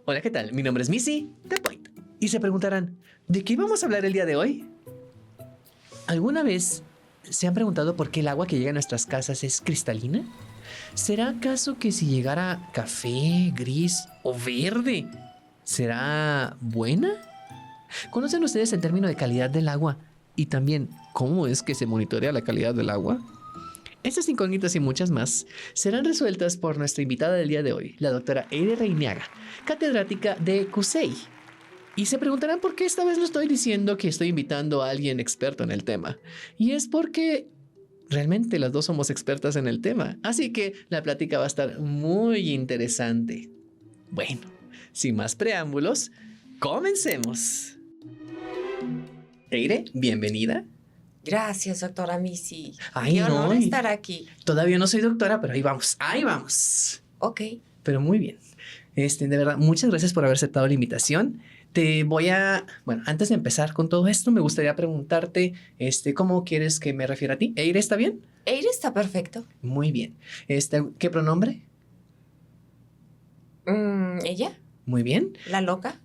Hola, ¿qué tal? Mi nombre es Missy, The Point. Y se preguntarán, ¿de qué vamos a hablar el día de hoy? ¿Alguna vez se han preguntado por qué el agua que llega a nuestras casas es cristalina? ¿Será acaso que si llegara café, gris o verde, será buena? ¿Conocen ustedes el término de calidad del agua? Y también, ¿cómo es que se monitorea la calidad del agua? Estas incógnitas y muchas más serán resueltas por nuestra invitada del día de hoy, la doctora Eire Reiniaga, catedrática de CUSEI. Y se preguntarán por qué esta vez no estoy diciendo que estoy invitando a alguien experto en el tema. Y es porque realmente las dos somos expertas en el tema. Así que la plática va a estar muy interesante. Bueno, sin más preámbulos, comencemos. Eire, bienvenida. Gracias, doctora Missy. Ay, Qué no, honor estar aquí. Todavía no soy doctora, pero ahí vamos, ahí vamos. Ok. Pero muy bien. De verdad, muchas gracias por haber aceptado la invitación. Bueno, antes de empezar con todo esto, me gustaría preguntarte, ¿cómo quieres que me refiera a ti? ¿Eire está bien? Eire está perfecto. Muy bien. ¿Qué pronombre? ¿Ella? Muy bien. ¿La loca?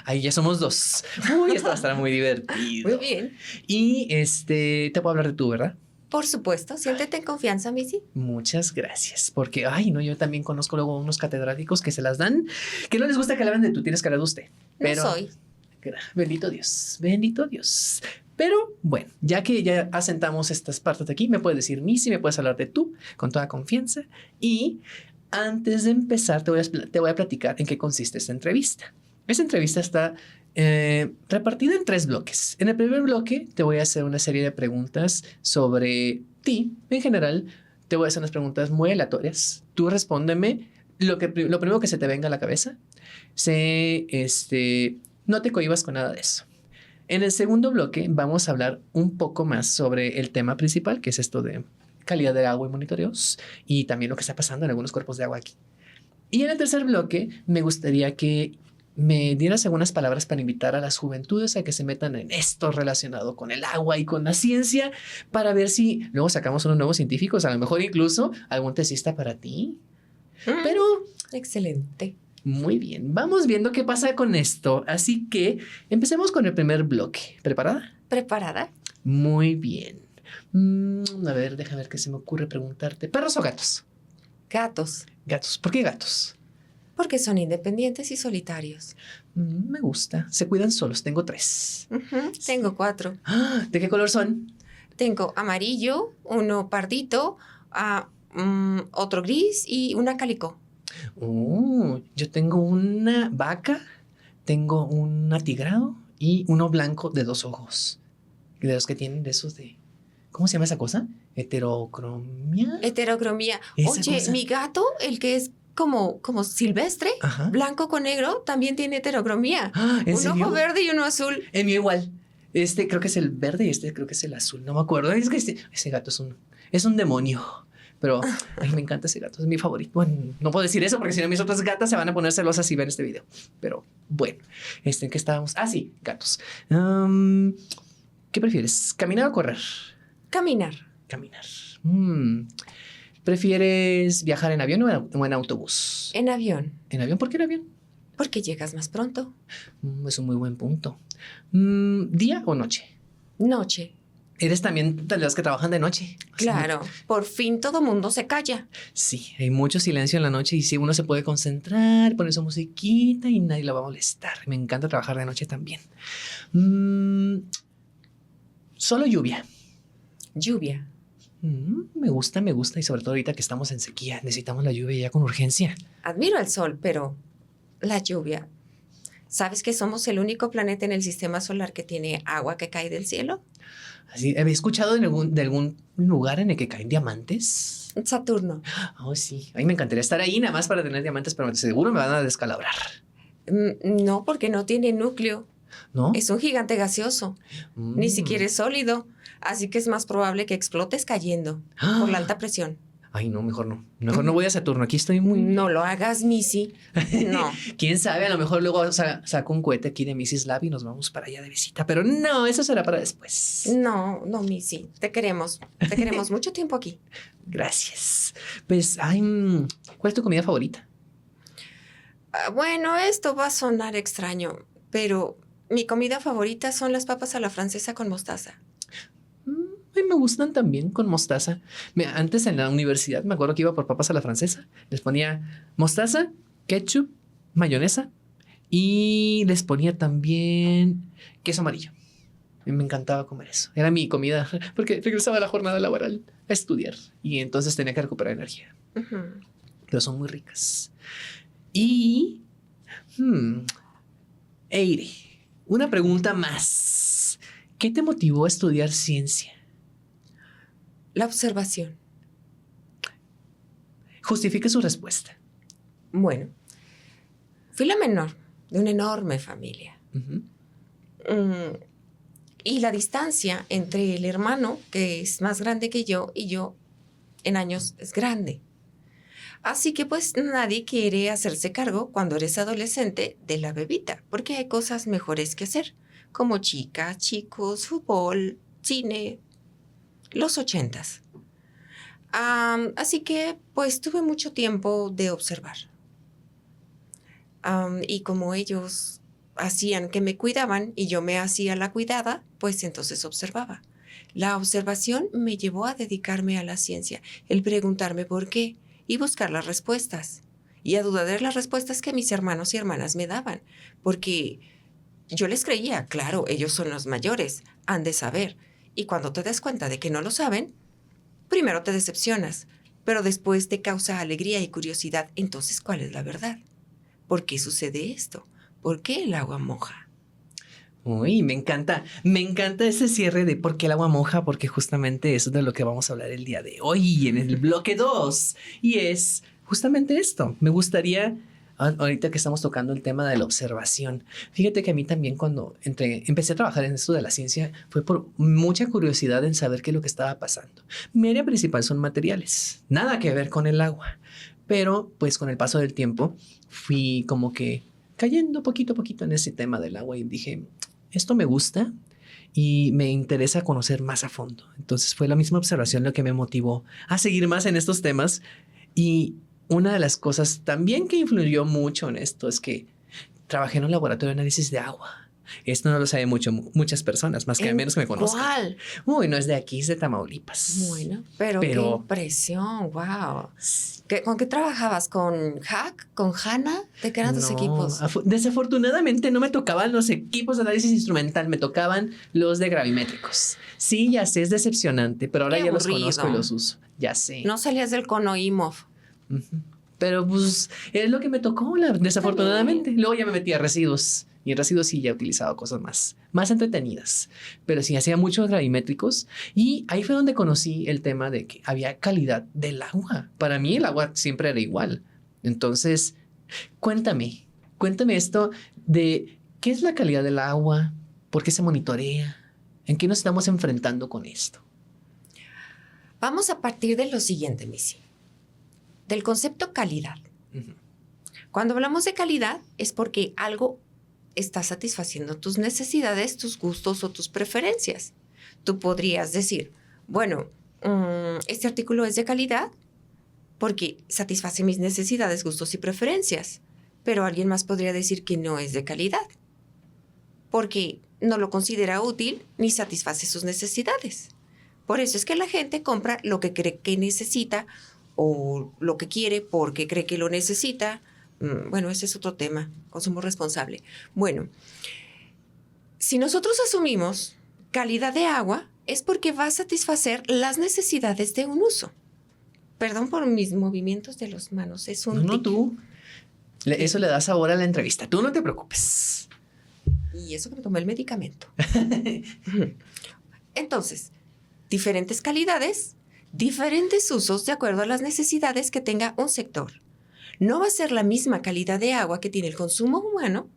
Ahí ya somos dos. Uy, esto va a estar muy divertido. Muy bien. Y te puedo hablar de tú, ¿verdad? Por supuesto. Siéntete en confianza, Missy. Muchas gracias. Porque, no, yo también conozco luego unos catedráticos que se las dan, que no les gusta que le hablen de tú, tienes que hablar de usted. Pero, no soy. Bendito Dios, bendito Dios. Pero bueno, ya que ya asentamos estas partes de aquí, me puedes decir Missy, me puedes hablar de tú con toda confianza. Y antes de empezar, te voy a platicar en qué consiste esta entrevista. Esta entrevista está repartida en 3 bloques. En el primer bloque te voy a hacer una serie de preguntas sobre ti. En general, te voy a hacer unas preguntas muy aleatorias. Tú respóndeme lo primero que se te venga a la cabeza. No te cohibas con nada de eso. En el segundo bloque vamos a hablar un poco más sobre el tema principal, que es esto de calidad de agua y monitoreos, y también lo que está pasando en algunos cuerpos de agua aquí. Y en el tercer bloque me gustaría que me dieras algunas palabras para invitar a las juventudes a que se metan en esto relacionado con el agua y con la ciencia, para ver si luego sacamos unos nuevos científicos, a lo mejor incluso algún tesista para ti. Pero excelente. Muy bien, vamos viendo qué pasa con esto. Así que empecemos con el primer bloque. ¿Preparada? ¿Preparada? Muy bien. A ver, déjame ver qué se me ocurre preguntarte. ¿Perros o gatos? Gatos. Gatos. ¿Por qué gatos? Porque son independientes y solitarios. Me gusta. Se cuidan solos. Tengo 3. Sí. Tengo 4. ¿De qué color son? Tengo amarillo, uno pardito, otro gris y una calico. Yo tengo una vaca, tengo un atigrado y uno blanco de 2 ojos. De los que tienen de esos de... ¿Cómo se llama esa cosa? Heterocromía. Oye, mi gato, el que es como silvestre, ajá, blanco con negro, también tiene heterocromía. ¿En un serio? Ojo verde y uno azul. El mío igual. Creo que es el verde y creo que es el azul. No me acuerdo. Es que ese gato es un demonio. Pero me encanta ese gato, es mi favorito. Bueno, no puedo decir eso porque si no mis otras gatas se van a poner celosas si ven este video. Pero bueno, ¿en qué estábamos? Sí, gatos. ¿Qué prefieres? ¿Caminar o correr? Caminar. ¿Prefieres viajar en avión o en autobús? En avión. ¿En avión? ¿Por qué en avión? Porque llegas más pronto. Es un muy buen punto. ¿Día o noche? Noche. Eres también de los que trabajan de noche. Claro, por fin todo mundo se calla. Sí, hay mucho silencio en la noche y si uno se puede concentrar, poner su musiquita y nadie la va a molestar. Me encanta trabajar de noche también. Solo lluvia. Lluvia. Me gusta y sobre todo ahorita que estamos en sequía, necesitamos la lluvia ya con urgencia. Admiro el sol, pero la lluvia. ¿Sabes que somos el único planeta en el sistema solar que tiene agua que cae del cielo? Así, ¿he escuchado de algún lugar en el que caen diamantes? Saturno. Oh, sí. A mí me encantaría estar ahí nada más para tener diamantes, pero seguro me van a descalabrar. No, porque no tiene núcleo. ¿No? Es un gigante gaseoso. Ni siquiera es sólido. Así que es más probable que explotes cayendo por la alta presión. Ay, no, mejor no. Mejor no voy a Saturno. Aquí estoy muy... No lo hagas, Missy. No. ¿Quién sabe? A lo mejor luego saco un cohete aquí de Mrs. Lab y nos vamos para allá de visita. Pero no, eso será para después. No, Missy. Te queremos. Te queremos mucho tiempo aquí. Gracias. Pues, ¿cuál es tu comida favorita? Bueno, esto va a sonar extraño, pero mi comida favorita son las papas a la francesa con mostaza. A mí me gustan también con mostaza. Antes en la universidad me acuerdo que iba por papas a la francesa. Les ponía mostaza, ketchup, mayonesa y les ponía también queso amarillo. Me encantaba comer eso. Era mi comida porque regresaba a la jornada laboral a estudiar y entonces tenía que recuperar energía. Pero son muy ricas. Y... Eire, una pregunta más. ¿Qué te motivó a estudiar ciencia? La observación. Justifique su respuesta. Bueno, fui la menor de una enorme familia. Y la distancia entre el hermano, que es más grande que yo, y yo en años es grande. Así que pues nadie quiere hacerse cargo cuando eres adolescente de la bebita, porque hay cosas mejores que hacer, como chicas, chicos, fútbol, cine, los 80s. Así que pues tuve mucho tiempo de observar. Y como ellos hacían que me cuidaban y yo me hacía la cuidada, pues entonces observaba. La observación me llevó a dedicarme a la ciencia, el preguntarme por qué y buscar las respuestas. Y a dudar de las respuestas que mis hermanos y hermanas me daban, porque yo les creía, claro, ellos son los mayores, han de saber. Y cuando te das cuenta de que no lo saben, primero te decepcionas, pero después te causa alegría y curiosidad. Entonces, ¿cuál es la verdad? ¿Por qué sucede esto? ¿Por qué el agua moja? Uy, me encanta ese cierre de por qué el agua moja, porque justamente eso es de lo que vamos a hablar el día de hoy en el bloque 2. Y es justamente esto. Me gustaría, ahorita que estamos tocando el tema de la observación, fíjate que a mí también cuando empecé a trabajar en esto de la ciencia fue por mucha curiosidad en saber qué es lo que estaba pasando. Mi área principal son materiales, nada que ver con el agua, pero pues con el paso del tiempo fui como que cayendo poquito a poquito en ese tema del agua y dije, esto me gusta y me interesa conocer más a fondo. Entonces fue la misma observación lo que me motivó a seguir más en estos temas. Y una de las cosas también que influyó mucho en esto es que trabajé en un laboratorio de análisis de agua. Esto no lo saben muchas personas, más que a menos que me conozcan. ¿Cuál? Uy, no es de aquí, es de Tamaulipas. Bueno, pero qué impresión, wow. ¿Con qué trabajabas? ¿Con Hack? ¿Con Hanna? ¿De qué eran tus equipos? Desafortunadamente no me tocaban los equipos de análisis instrumental, me tocaban los de gravimétricos. Sí, ya sé, es decepcionante, pero ahora ya los conozco y los uso. Ya sé. No salías del cono IMOV. Pero pues es lo que me tocó, desafortunadamente. Luego ya me metí a residuos. Y en residuos sí ya he utilizado cosas más entretenidas. Pero sí, hacía muchos gravimétricos. Y ahí fue donde conocí el tema de que había calidad del agua. Para mí el agua siempre era igual. Entonces, cuéntame esto de qué es la calidad del agua, por qué se monitorea, en qué nos estamos enfrentando con esto. Vamos a partir de lo siguiente, Missy. Del concepto calidad. Cuando hablamos de calidad es porque algo está satisfaciendo tus necesidades, tus gustos o tus preferencias. Tú podrías decir, bueno, este artículo es de calidad porque satisface mis necesidades, gustos y preferencias. Pero alguien más podría decir que no es de calidad porque no lo considera útil ni satisface sus necesidades. Por eso es que la gente compra lo que cree que necesita o lo que quiere porque cree que lo necesita. Bueno, ese es otro tema, consumo responsable. Bueno, si nosotros asumimos calidad de agua, es porque va a satisfacer las necesidades de un uso. Perdón por mis movimientos de las manos, es un... No, tú. Eso le da sabor a la entrevista, tú no te preocupes. Y eso que me tomé el medicamento. Entonces, diferentes calidades, diferentes usos de acuerdo a las necesidades que tenga un sector. No va a ser la misma calidad de agua que tiene el consumo humano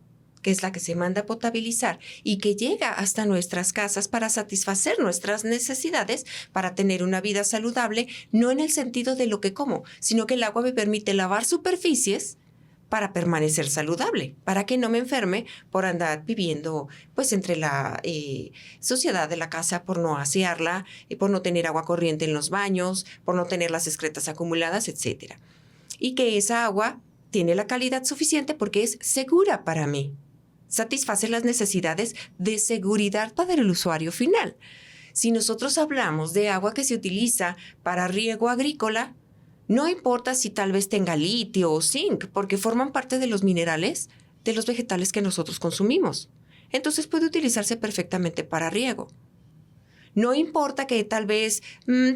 que es la que se manda a potabilizar y que llega hasta nuestras casas para satisfacer nuestras necesidades, para tener una vida saludable, no en el sentido de lo que como, sino que el agua me permite lavar superficies para permanecer saludable, para que no me enferme por andar viviendo pues entre la suciedad de la casa, por no asearla, por no tener agua corriente en los baños, por no tener las excretas acumuladas, etc. Y que esa agua tiene la calidad suficiente porque es segura para mí. Satisface las necesidades de seguridad para el usuario final. Si nosotros hablamos de agua que se utiliza para riego agrícola, no importa si tal vez tenga litio o zinc, porque forman parte de los minerales de los vegetales que nosotros consumimos. Entonces puede utilizarse perfectamente para riego. No importa que tal vez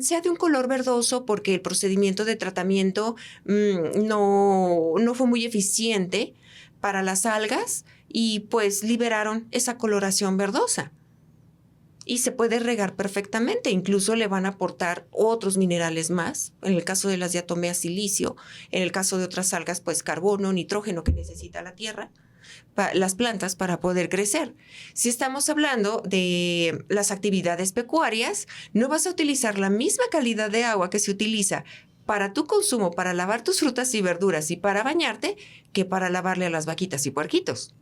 sea de un color verdoso porque el procedimiento de tratamiento no fue muy eficiente para las algas y pues liberaron esa coloración verdosa. Y se puede regar perfectamente, incluso le van a aportar otros minerales más, en el caso de las diatomeas silicio, en el caso de otras algas pues carbono, nitrógeno que necesita la tierra, las plantas para poder crecer. Si estamos hablando de las actividades pecuarias, no vas a utilizar la misma calidad de agua que se utiliza para tu consumo, para lavar tus frutas y verduras y para bañarte, que para lavarle a las vaquitas y puerquitos.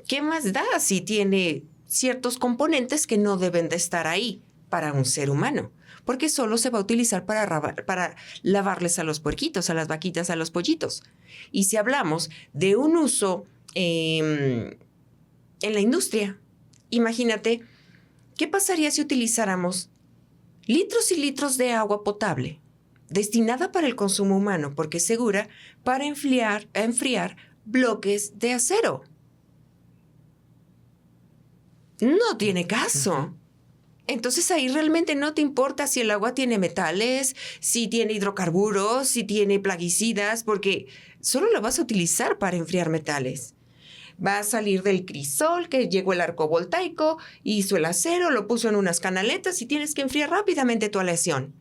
¿Qué más da si tiene ciertos componentes que no deben de estar ahí para un ser humano? Porque solo se va a utilizar para lavarles a los puerquitos, a las vaquitas, a los pollitos. Y si hablamos de un uso en la industria, imagínate, ¿qué pasaría si utilizáramos litros y litros de agua potable destinada para el consumo humano, porque es segura, para enfriar bloques de acero? No tiene caso. Entonces ahí realmente no te importa si el agua tiene metales, si tiene hidrocarburos, si tiene plaguicidas, porque solo lo vas a utilizar para enfriar metales. Va a salir del crisol, que llegó el arco voltaico, hizo el acero, lo puso en unas canaletas y tienes que enfriar rápidamente tu aleación.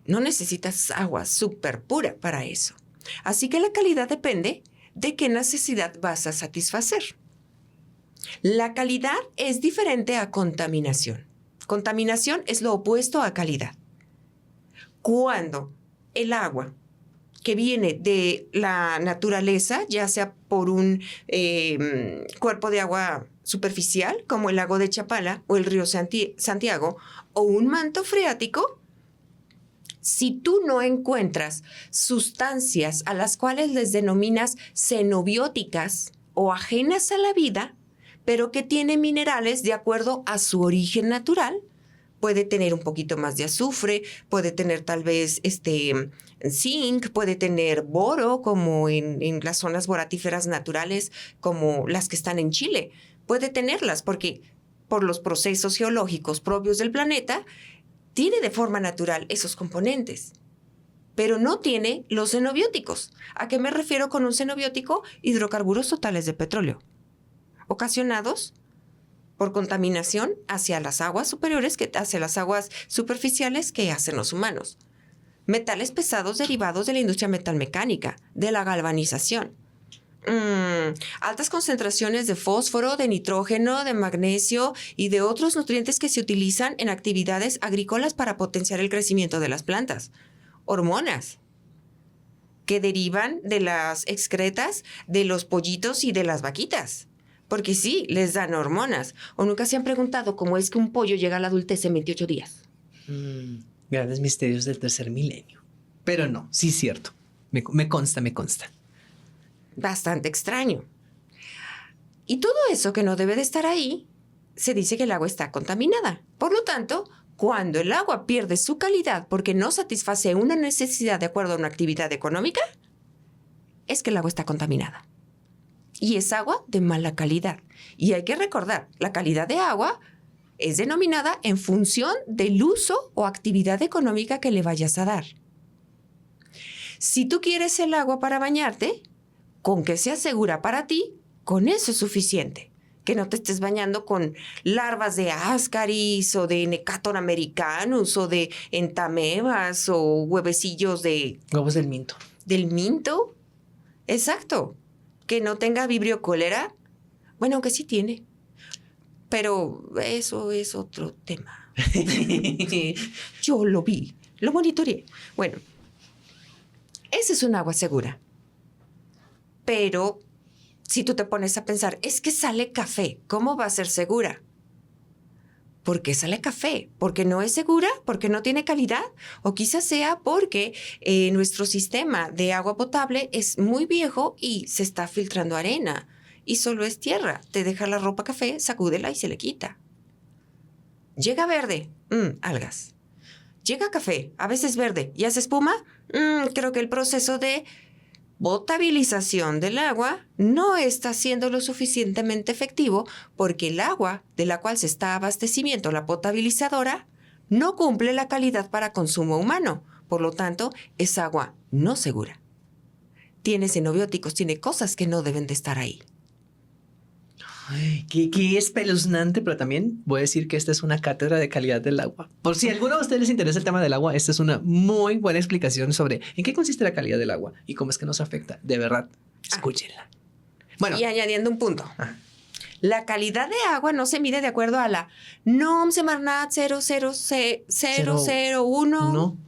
No necesitas agua súper pura para eso. Así que la calidad depende de qué necesidad vas a satisfacer. La calidad es diferente a contaminación. Contaminación es lo opuesto a calidad. Cuando el agua que viene de la naturaleza, ya sea por un cuerpo de agua superficial, como el lago de Chapala o el río Santiago, o un manto freático, si tú no encuentras sustancias a las cuales les denominas xenobióticas o ajenas a la vida, pero que tiene minerales de acuerdo a su origen natural, puede tener un poquito más de azufre, puede tener tal vez zinc, puede tener boro, como en las zonas boratíferas naturales, como las que están en Chile. Puede tenerlas porque por los procesos geológicos propios del planeta, tiene de forma natural esos componentes, pero no tiene los xenobióticos. ¿A qué me refiero con un xenobiótico? Hidrocarburos totales de petróleo, ocasionados por contaminación hacia las aguas superiores, hacia las aguas superficiales que hacen los humanos. Metales pesados derivados de la industria metalmecánica, de la galvanización. Altas concentraciones de fósforo, de nitrógeno, de magnesio y de otros nutrientes que se utilizan en actividades agrícolas para potenciar el crecimiento de las plantas. Hormonas que derivan de las excretas de los pollitos y de las vaquitas. Porque sí, les dan hormonas. ¿O nunca se han preguntado cómo es que un pollo llega a la adultez en 28 días? Grandes misterios del tercer milenio. Pero no, sí es cierto. Me consta. Bastante extraño. Y todo eso que no debe de estar ahí, se dice que el agua está contaminada. Por lo tanto, cuando el agua pierde su calidad porque no satisface una necesidad de acuerdo a una actividad económica, es que el agua está contaminada. Y es agua de mala calidad. Y hay que recordar, la calidad de agua es denominada en función del uso o actividad económica que le vayas a dar. Si tú quieres el agua para bañarte, con que sea segura para ti, con eso es suficiente. Que no te estés bañando con larvas de ascaris o de Necaton americanus o de entamebas o huevecillos de... Huevos del minto. ¿Del minto? Exacto. que no tenga vibrio cólera? Bueno, aunque sí tiene. Pero eso es otro tema. Yo lo vi, lo monitoreé. Bueno, esa es un agua segura. Pero si tú te pones a pensar, es que sale café, ¿cómo va a ser segura? ¿Por qué sale café? ¿Porque no es segura? ¿Porque no tiene calidad? O quizás sea porque nuestro sistema de agua potable es muy viejo y se está filtrando arena. Y solo es tierra. Te deja la ropa café, sacúdela y se le quita. Llega verde, algas. Llega café, a veces verde, y hace espuma. Creo que el proceso de potabilización del agua no está siendo lo suficientemente efectivo porque el agua de la cual se está abastecimiento, la potabilizadora, no cumple la calidad para consumo humano. Por lo tanto, es agua no segura. Tiene xenobióticos, tiene cosas que no deben de estar ahí. Ay, que es espeluznante, pero también voy a decir que esta es una cátedra de calidad del agua. Por si a alguno de ustedes les interesa el tema del agua, esta es una muy buena explicación sobre en qué consiste la calidad del agua y cómo es que nos afecta. De verdad, escúchenla. Bueno. Y añadiendo un punto. La calidad de agua no se mide de acuerdo a la NOM Semarnat 00001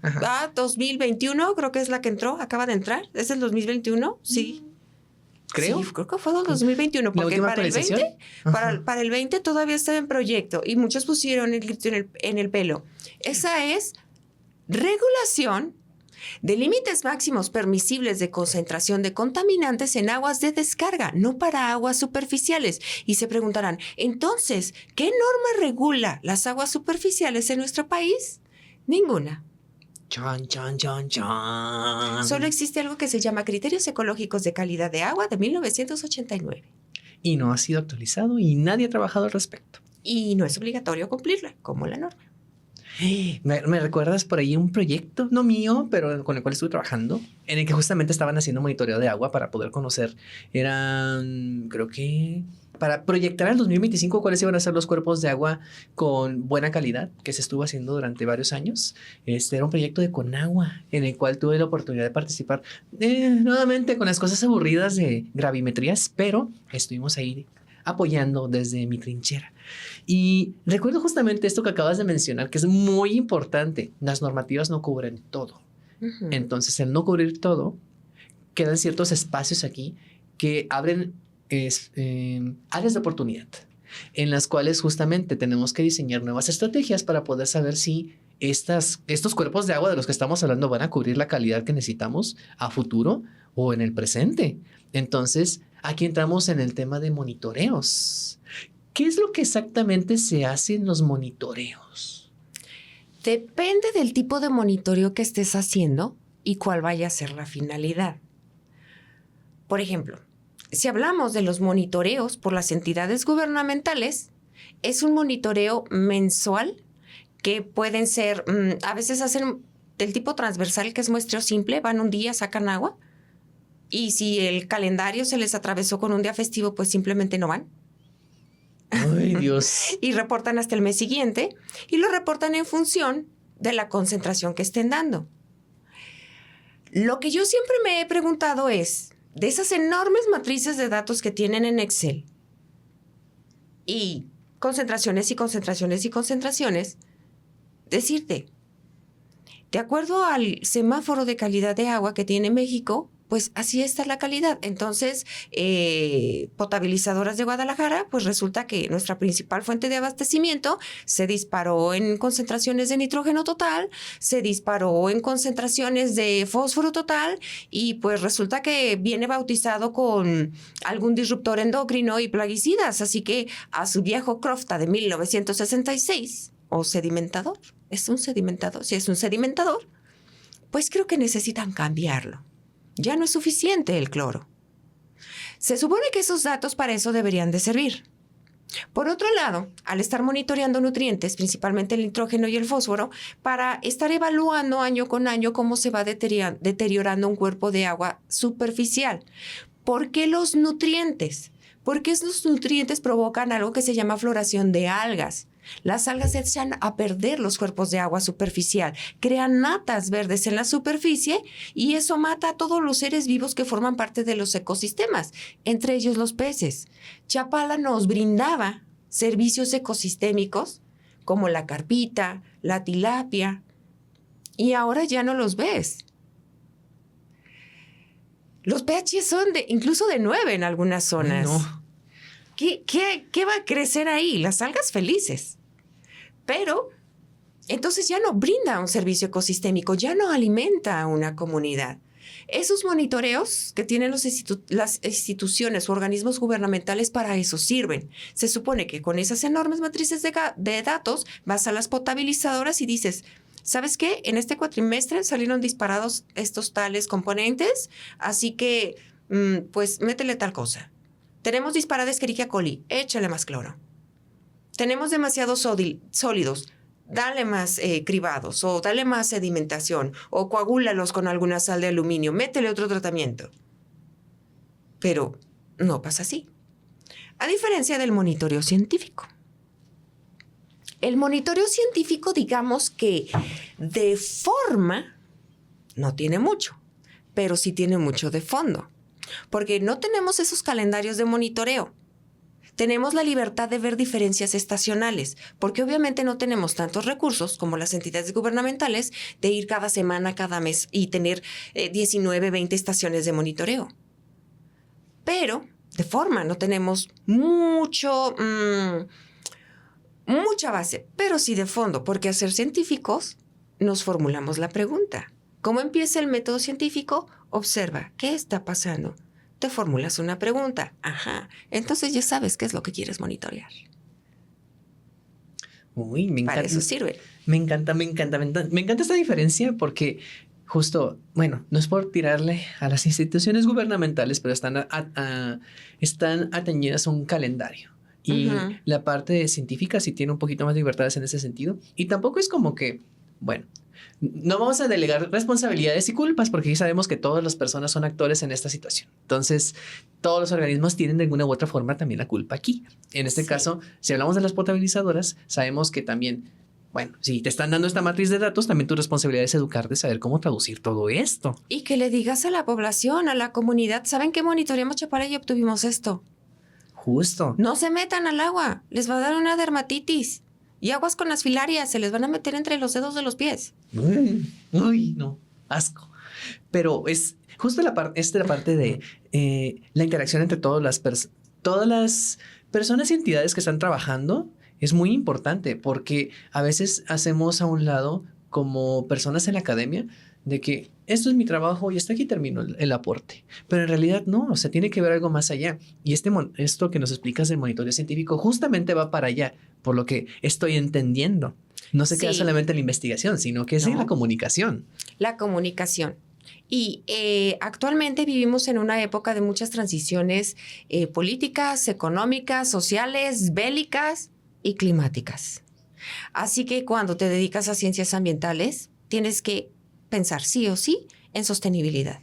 2021, creo que es la que entró, acaba de entrar. ¿Es el 2021? Sí. Creo. Sí, creo que fue el 2021, porque para el 20, para el 20 todavía estaba en proyecto y muchos pusieron el grito en el pelo. Esa es regulación de límites máximos permisibles de concentración de contaminantes en aguas de descarga, no para aguas superficiales. Y se preguntarán, entonces, ¿qué norma regula las aguas superficiales en nuestro país? Ninguna. Chan, chan, chan, chan. Solo existe algo que se llama Criterios Ecológicos de Calidad de Agua de 1989. Y no ha sido actualizado y nadie ha trabajado al respecto. Y no es obligatorio cumplirla, como la norma. ¿Me recuerdas por ahí un proyecto, no mío, pero con el cual estuve trabajando, en el que justamente estaban haciendo monitoreo de agua para poder conocer, creo que para proyectar al 2025 cuáles iban a ser los cuerpos de agua con buena calidad, que se estuvo haciendo durante varios años? Era un proyecto de Conagua, en el cual tuve la oportunidad de participar, nuevamente con las cosas aburridas de gravimetrías, pero estuvimos ahí apoyando desde mi trinchera. Y recuerdo justamente esto que acabas de mencionar, que es muy importante. Las normativas no cubren todo. Entonces, al no cubrir todo, quedan ciertos espacios aquí que abren áreas de oportunidad, en las cuales justamente tenemos que diseñar nuevas estrategias para poder saber si estos cuerpos de agua de los que estamos hablando van a cubrir la calidad que necesitamos a futuro o en el presente. Entonces, aquí entramos en el tema de monitoreos. ¿Qué es lo que exactamente se hace en los monitoreos? Depende del tipo de monitoreo que estés haciendo y cuál vaya a ser la finalidad. Por ejemplo, si hablamos de los monitoreos por las entidades gubernamentales, es un monitoreo mensual que pueden ser, a veces hacen del tipo transversal, que es muestreo simple, van un día, sacan agua, y si el calendario se les atravesó con un día festivo, pues simplemente no van. ¡Ay, Dios! Y reportan hasta el mes siguiente, y lo reportan en función de la concentración que estén dando. Lo que yo siempre me he preguntado es, de esas enormes matrices de datos que tienen en Excel, y concentraciones y concentraciones y concentraciones, decirte, de acuerdo al semáforo de calidad de agua que tiene México, pues así está la calidad. Entonces, potabilizadoras de Guadalajara, pues resulta que nuestra principal fuente de abastecimiento se disparó en concentraciones de nitrógeno total, se disparó en concentraciones de fósforo total, y pues resulta que viene bautizado con algún disruptor endocrino y plaguicidas. Así que a su viejo Crofta de 1966, o sedimentador, ¿es un sedimentador? Si es un sedimentador, pues creo que necesitan cambiarlo. Ya no es suficiente el cloro. Se supone que esos datos para eso deberían de servir. Por otro lado, al estar monitoreando nutrientes, principalmente el nitrógeno y el fósforo, para estar evaluando año con año cómo se va deteriorando un cuerpo de agua superficial. ¿Por qué los nutrientes? Porque esos nutrientes provocan algo que se llama floración de algas. Las algas echan a perder los cuerpos de agua superficial, crean natas verdes en la superficie y eso mata a todos los seres vivos que forman parte de los ecosistemas, entre ellos los peces. Chapala nos brindaba servicios ecosistémicos como la carpita, la tilapia, y ahora ya no los ves. Los pH son incluso de 9 en algunas zonas. No. ¿Qué va a crecer ahí? Las algas felices. Pero entonces ya no brinda un servicio ecosistémico, ya no alimenta a una comunidad. Esos monitoreos que tienen las instituciones o organismos gubernamentales para eso sirven. Se supone que con esas enormes matrices de datos vas a las potabilizadoras y dices, ¿sabes qué? En este cuatrimestre salieron disparados estos tales componentes, así que pues métele tal cosa. Tenemos disparada Escherichia coli, échale más cloro. Tenemos demasiados sólidos, dale más cribados o dale más sedimentación o coagúlalos con alguna sal de aluminio, métele otro tratamiento. Pero no pasa así. A diferencia del monitoreo científico. El monitoreo científico, digamos que de forma no tiene mucho, pero sí tiene mucho de fondo, porque no tenemos esos calendarios de monitoreo. Tenemos la libertad de ver diferencias estacionales, porque obviamente no tenemos tantos recursos como las entidades gubernamentales de ir cada semana, cada mes y tener 19, 20 estaciones de monitoreo. Pero de forma no tenemos mucha base, pero sí de fondo, porque al ser científicos nos formulamos la pregunta. ¿Cómo empieza el método científico? Observa, ¿qué está pasando? Te formulas una pregunta. Ajá, entonces ya sabes qué es lo que quieres monitorear. Uy, me encanta. Para eso sirve. Me encanta esta diferencia porque justo, bueno, no es por tirarle a las instituciones gubernamentales, pero están atañidas a un calendario. Y la parte científica sí tiene un poquito más de libertades en ese sentido. Y tampoco es como que, bueno, no vamos a delegar responsabilidades y culpas porque ya sabemos que todas las personas son actores en esta situación. Entonces, todos los organismos tienen de alguna u otra forma también la culpa aquí. En este caso, si hablamos de las potabilizadoras, sabemos que también, bueno, si te están dando esta matriz de datos, también tu responsabilidad es educarte, saber cómo traducir todo esto. Y que le digas a la población, a la comunidad, ¿saben qué monitoreamos Chapala y obtuvimos esto? Justo. No se metan al agua, les va a dar una dermatitis. Y aguas con las filarias, se les van a meter entre los dedos de los pies. Uy, no, asco. Pero es justo la parte de la interacción entre todas las personas y entidades que están trabajando es muy importante porque a veces hacemos a un lado como personas en la academia de que esto es mi trabajo y hasta aquí termino el aporte. Pero en realidad no, o sea, tiene que ver algo más allá. Y esto que nos explicas del monitoreo científico justamente va para allá, por lo que estoy entendiendo. No se queda solamente en la investigación, sino que es en la comunicación. La comunicación. Y actualmente vivimos en una época de muchas transiciones políticas, económicas, sociales, bélicas y climáticas. Así que cuando te dedicas a ciencias ambientales, tienes que pensar sí o sí en sostenibilidad.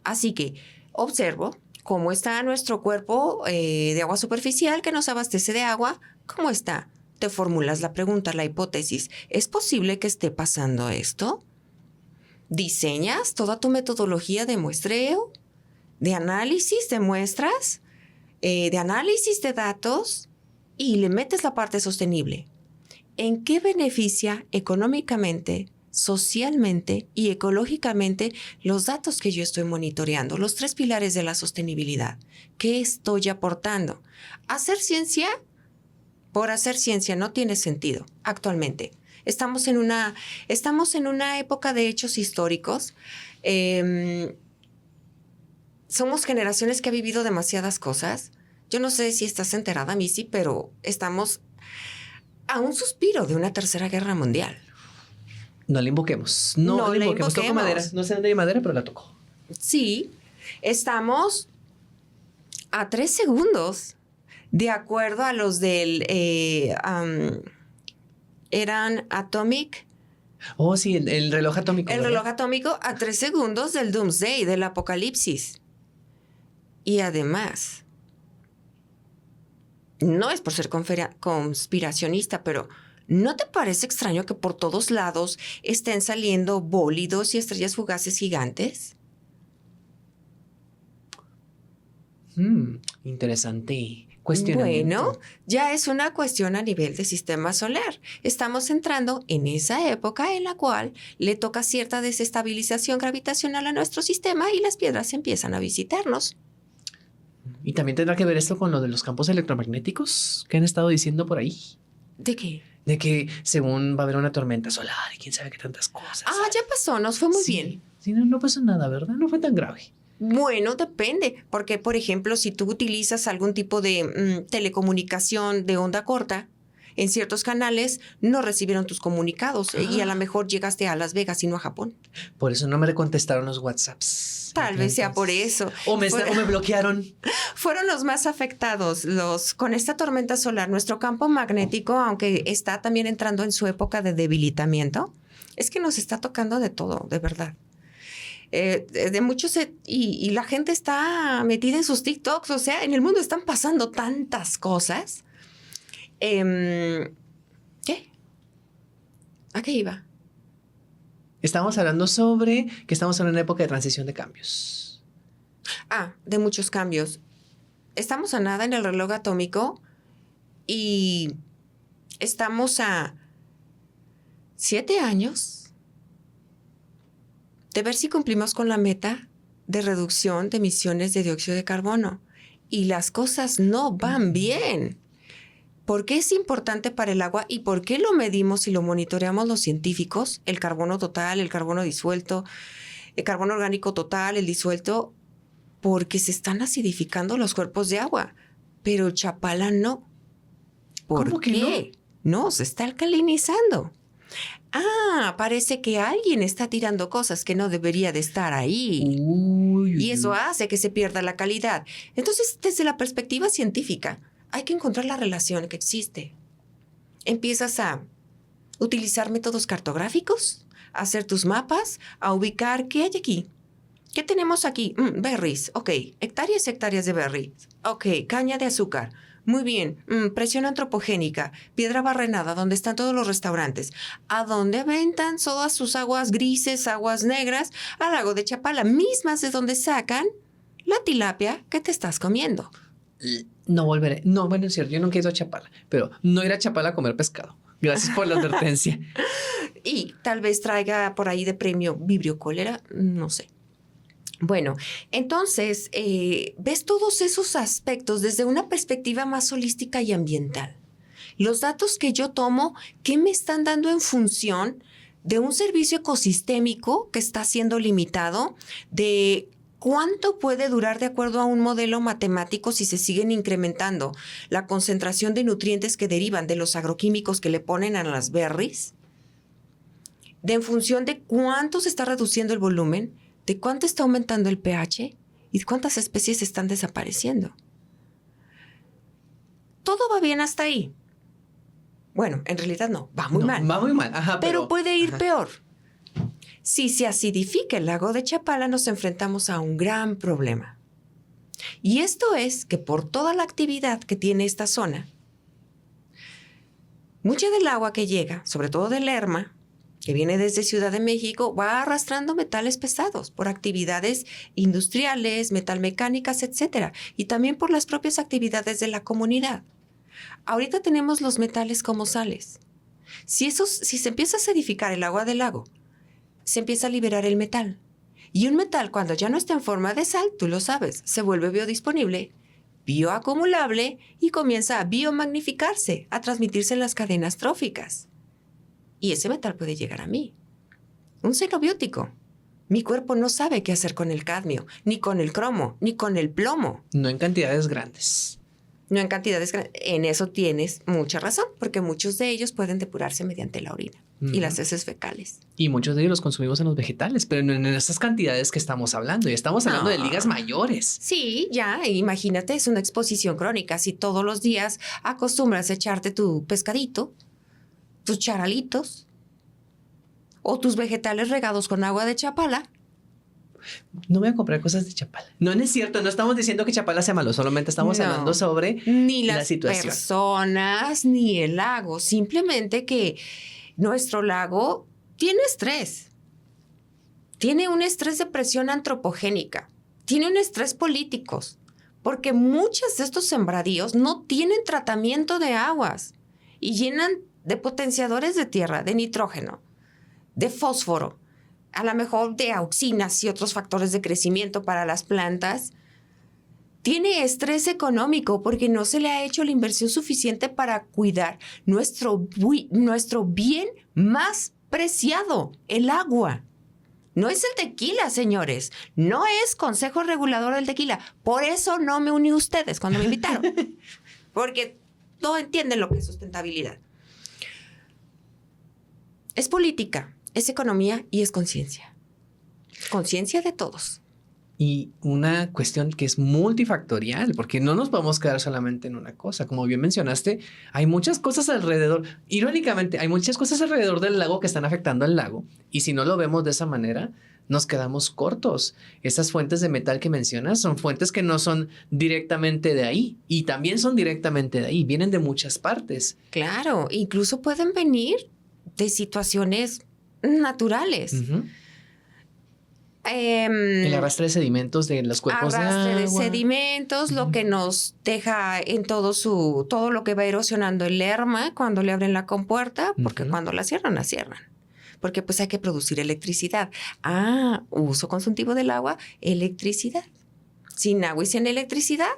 Así que observo cómo está nuestro cuerpo de agua superficial que nos abastece de agua. ¿Cómo está? Te formulas la pregunta, la hipótesis. ¿Es posible que esté pasando esto? Diseñas toda tu metodología de muestreo, de análisis de muestras, de análisis de datos y le metes la parte sostenible. ¿En qué beneficia económicamente, socialmente y ecológicamente los datos que yo estoy monitoreando? Los 3 pilares de la sostenibilidad. ¿Qué estoy aportando? Hacer ciencia por hacer ciencia no tiene sentido actualmente. Estamos en una época de hechos históricos. Somos generaciones que ha vivido demasiadas cosas. Yo no sé si estás enterada, Missy, pero estamos a un suspiro de una tercera guerra mundial. No la invoquemos. No la invoquemos. Toco madera. No sé dónde hay madera, pero la toco. Sí, estamos a 3 segundos, de acuerdo a los del... eran Atomic. Oh, sí, el reloj atómico. El reloj atómico a 3 segundos del Doomsday, del apocalipsis. Y además, No es por ser conspiracionista, pero ¿no te parece extraño que por todos lados estén saliendo bólidos y estrellas fugaces gigantes? Interesante cuestionamiento. Bueno, ya es una cuestión a nivel de sistema solar. Estamos entrando en esa época en la cual le toca cierta desestabilización gravitacional a nuestro sistema y las piedras empiezan a visitarnos. ¿Y también tendrá que ver esto con lo de los campos electromagnéticos que han estado diciendo por ahí? ¿De qué? De que según va a haber una tormenta solar y quién sabe qué tantas cosas. Ah, ya pasó, nos fue muy Sí, bien. Sí, no pasó nada, ¿verdad? No fue tan grave. Bueno, depende, porque por ejemplo, si tú utilizas algún tipo de telecomunicación de onda corta, en ciertos canales no recibieron tus comunicados y a lo mejor llegaste a Las Vegas y no a Japón. Por eso no me contestaron los WhatsApps. Tal vez sea por eso. O me bloquearon. Fueron los más afectados con esta tormenta solar. Nuestro campo magnético, aunque está también entrando en su época de debilitamiento, es que nos está tocando de todo, de verdad. De muchos, y la gente está metida en sus TikToks, o sea, en el mundo están pasando tantas cosas. ¿Qué? ¿A qué iba? Estamos hablando sobre que estamos en una época de transición de cambios. De muchos cambios. Estamos a nada en el reloj atómico y estamos a 7 años de ver si cumplimos con la meta de reducción de emisiones de dióxido de carbono. Y las cosas no van bien. ¿Por qué es importante para el agua y por qué lo medimos y lo monitoreamos los científicos? El carbono total, el carbono disuelto, el carbono orgánico total, el disuelto, porque se están acidificando los cuerpos de agua. Pero Chapala no. ¿Por qué? No, se está alcalinizando. Parece que alguien está tirando cosas que no debería de estar ahí. Y eso hace que se pierda la calidad. Entonces, desde la perspectiva científica, hay que encontrar la relación que existe. Empiezas a utilizar métodos cartográficos, a hacer tus mapas, a ubicar qué hay aquí. ¿Qué tenemos aquí? Berries. Ok. Hectáreas y hectáreas de berries. Ok. Caña de azúcar. Muy bien. Presión antropogénica. Piedra barrenada, donde están todos los restaurantes. ¿A dónde aventan todas sus aguas grises, aguas negras? Al lago de Chapala, mismas de donde sacan la tilapia que te estás comiendo. No volveré. No, bueno, es cierto, yo nunca he ido a Chapala, pero no ir a Chapala a comer pescado. Gracias por la advertencia. Y tal vez traiga por ahí de premio vibrio cólera, no sé. Bueno, entonces, ves todos esos aspectos desde una perspectiva más holística y ambiental. Los datos que yo tomo, ¿qué me están dando en función de un servicio ecosistémico que está siendo limitado, de cuánto puede durar de acuerdo a un modelo matemático si se siguen incrementando la concentración de nutrientes que derivan de los agroquímicos que le ponen a las berries? En función de cuánto se está reduciendo el volumen, de cuánto está aumentando el pH y de cuántas especies están desapareciendo. Todo va bien hasta ahí. Bueno, en realidad no, va muy mal. Va muy mal, pero puede ir peor. Si se acidifica el lago de Chapala, nos enfrentamos a un gran problema. Y esto es que por toda la actividad que tiene esta zona, mucha del agua que llega, sobre todo del Lerma, que viene desde Ciudad de México, va arrastrando metales pesados por actividades industriales, metalmecánicas, etc. Y también por las propias actividades de la comunidad. Ahorita tenemos los metales como sales. Si se empieza a acidificar el agua del lago, se empieza a liberar el metal. Y un metal, cuando ya no está en forma de sal, tú lo sabes, se vuelve biodisponible, bioacumulable y comienza a biomagnificarse, a transmitirse en las cadenas tróficas. Y ese metal puede llegar a mí. Un xenobiótico. Mi cuerpo no sabe qué hacer con el cadmio, ni con el cromo, ni con el plomo. No en cantidades grandes. No en cantidades grandes. En eso tienes mucha razón, porque muchos de ellos pueden depurarse mediante la orina y las heces fecales. Y muchos de ellos los consumimos en los vegetales, pero no en esas cantidades que estamos hablando. Y estamos hablando de ligas mayores. Sí, ya, imagínate, es una exposición crónica. Si todos los días acostumbras a echarte tu pescadito, tus charalitos o tus vegetales regados con agua de Chapala, no voy a comprar cosas de Chapala. No, no es cierto, no estamos diciendo que Chapala sea malo, solamente estamos hablando sobre ni la las situación. personas, ni el lago. Simplemente que nuestro lago tiene estrés. Tiene un estrés de presión antropogénica. Tiene un estrés político. Porque muchos de estos sembradíos no tienen tratamiento de aguas y llenan de potenciadores de tierra, de nitrógeno, de fósforo, a lo mejor de auxinas y otros factores de crecimiento para las plantas. Tiene estrés económico porque no se le ha hecho la inversión suficiente para cuidar nuestro bien más preciado, el agua. No es el tequila, señores. No es Consejo Regulador del Tequila. Por eso no me uní a ustedes cuando me invitaron. Porque no entienden lo que es sustentabilidad. Es política, es economía y es conciencia. Conciencia de todos. Y una cuestión que es multifactorial, porque no nos podemos quedar solamente en una cosa. Como bien mencionaste, hay muchas cosas alrededor. Irónicamente, hay muchas cosas alrededor del lago que están afectando al lago. Y si no lo vemos de esa manera, nos quedamos cortos. Esas fuentes de metal que mencionas son fuentes que no son directamente de ahí. Y también son directamente de ahí. Vienen de muchas partes. Claro, incluso pueden venir de situaciones naturales. Uh-huh. El arrastre de sedimentos de los cuerpos de agua. Arrastre de sedimentos, lo que nos deja en todo lo que va erosionando el Lerma cuando le abren la compuerta, porque cuando la cierran, porque pues hay que producir electricidad. Uso consultivo del agua, electricidad. Sin agua y sin electricidad,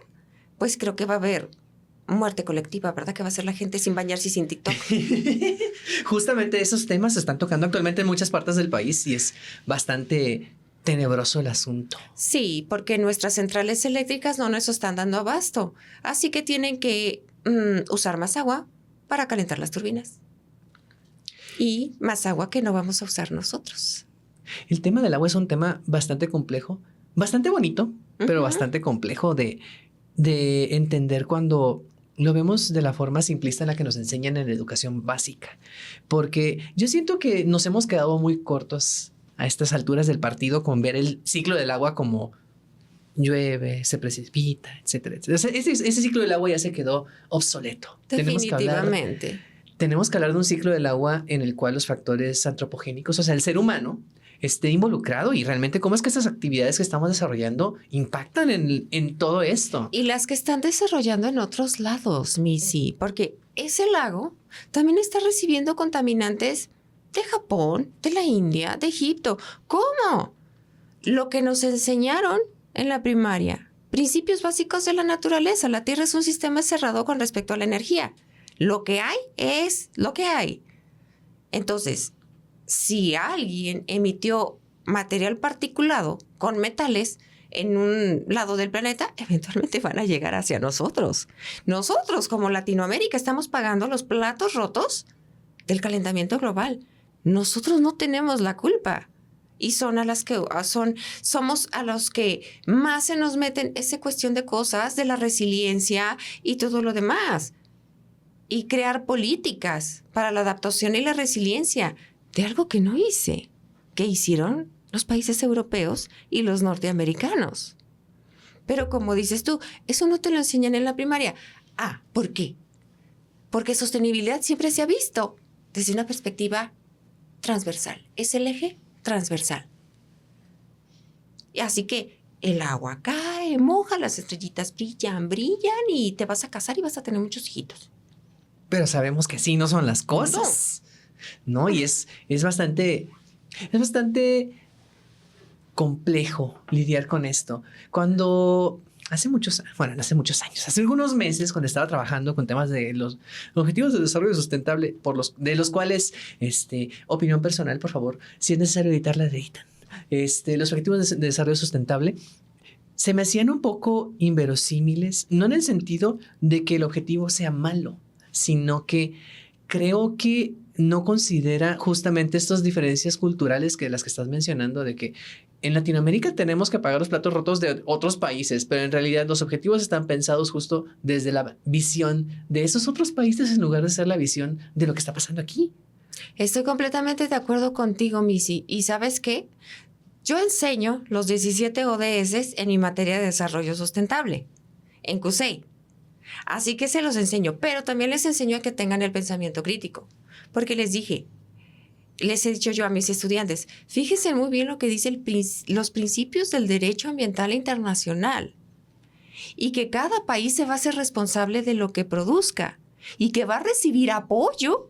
pues creo que va a haber muerte colectiva, ¿verdad? Que va a ser la gente sin bañarse y sin TikTok. Justamente esos temas se están tocando actualmente en muchas partes del país y es bastante tenebroso el asunto. Sí, porque nuestras centrales eléctricas no nos están dando abasto. Así que tienen que usar más agua para calentar las turbinas. Y más agua que no vamos a usar nosotros. El tema del agua es un tema bastante complejo, bastante bonito, pero bastante complejo de entender cuando lo vemos de la forma simplista en la que nos enseñan en la educación básica. Porque yo siento que nos hemos quedado muy cortos a estas alturas del partido con ver el ciclo del agua como llueve, se precipita, etcétera, etcétera. O sea, ese ciclo del agua ya se quedó obsoleto. Definitivamente. Tenemos que hablar de un ciclo del agua en el cual los factores antropogénicos, o sea, el ser humano, esté involucrado y realmente cómo es que estas actividades que estamos desarrollando impactan en todo esto. Y las que están desarrollando en otros lados, Missy, porque ese lago también está recibiendo contaminantes de Japón, de la India, de Egipto. ¿Cómo? Lo que nos enseñaron en la primaria. Principios básicos de la naturaleza. La Tierra es un sistema cerrado con respecto a la energía. Lo que hay es lo que hay. Entonces, si alguien emitió material particulado con metales en un lado del planeta, eventualmente van a llegar hacia nosotros. Nosotros, como Latinoamérica, estamos pagando los platos rotos del calentamiento global. Nosotros no tenemos la culpa. Y somos a los que más se nos meten esa cuestión de cosas, de la resiliencia y todo lo demás. Y crear políticas para la adaptación y la resiliencia de algo que no hice, que hicieron los países europeos y los norteamericanos. Pero como dices tú, eso no te lo enseñan en la primaria. ¿Por qué? Porque sostenibilidad siempre se ha visto desde una perspectiva transversal. Es el eje transversal. Y así que el agua cae, moja, las estrellitas brillan y te vas a casar y vas a tener muchos hijitos. Pero sabemos que así no son las cosas. No, y es bastante complejo lidiar con esto. Cuando hace algunos meses, cuando estaba trabajando con temas de los objetivos de desarrollo sustentable, de los cuales, opinión personal, por favor, si es necesario editarla, editan. Los objetivos de desarrollo sustentable se me hacían un poco inverosímiles, no en el sentido de que el objetivo sea malo, sino que creo que no considera justamente estas diferencias culturales que las que estás mencionando, de que en Latinoamérica tenemos que pagar los platos rotos de otros países, pero en realidad los objetivos están pensados justo desde la visión de esos otros países en lugar de ser la visión de lo que está pasando aquí. Estoy completamente de acuerdo contigo, Missy. ¿Y sabes qué? Yo enseño los 17 ODS en mi materia de desarrollo sustentable, en CUSEI. Así que se los enseño, pero también les enseño a que tengan el pensamiento crítico. Porque les he dicho yo a mis estudiantes, fíjense muy bien lo que dice los principios del derecho ambiental internacional. Y que cada país se va a hacer responsable de lo que produzca y que va a recibir apoyo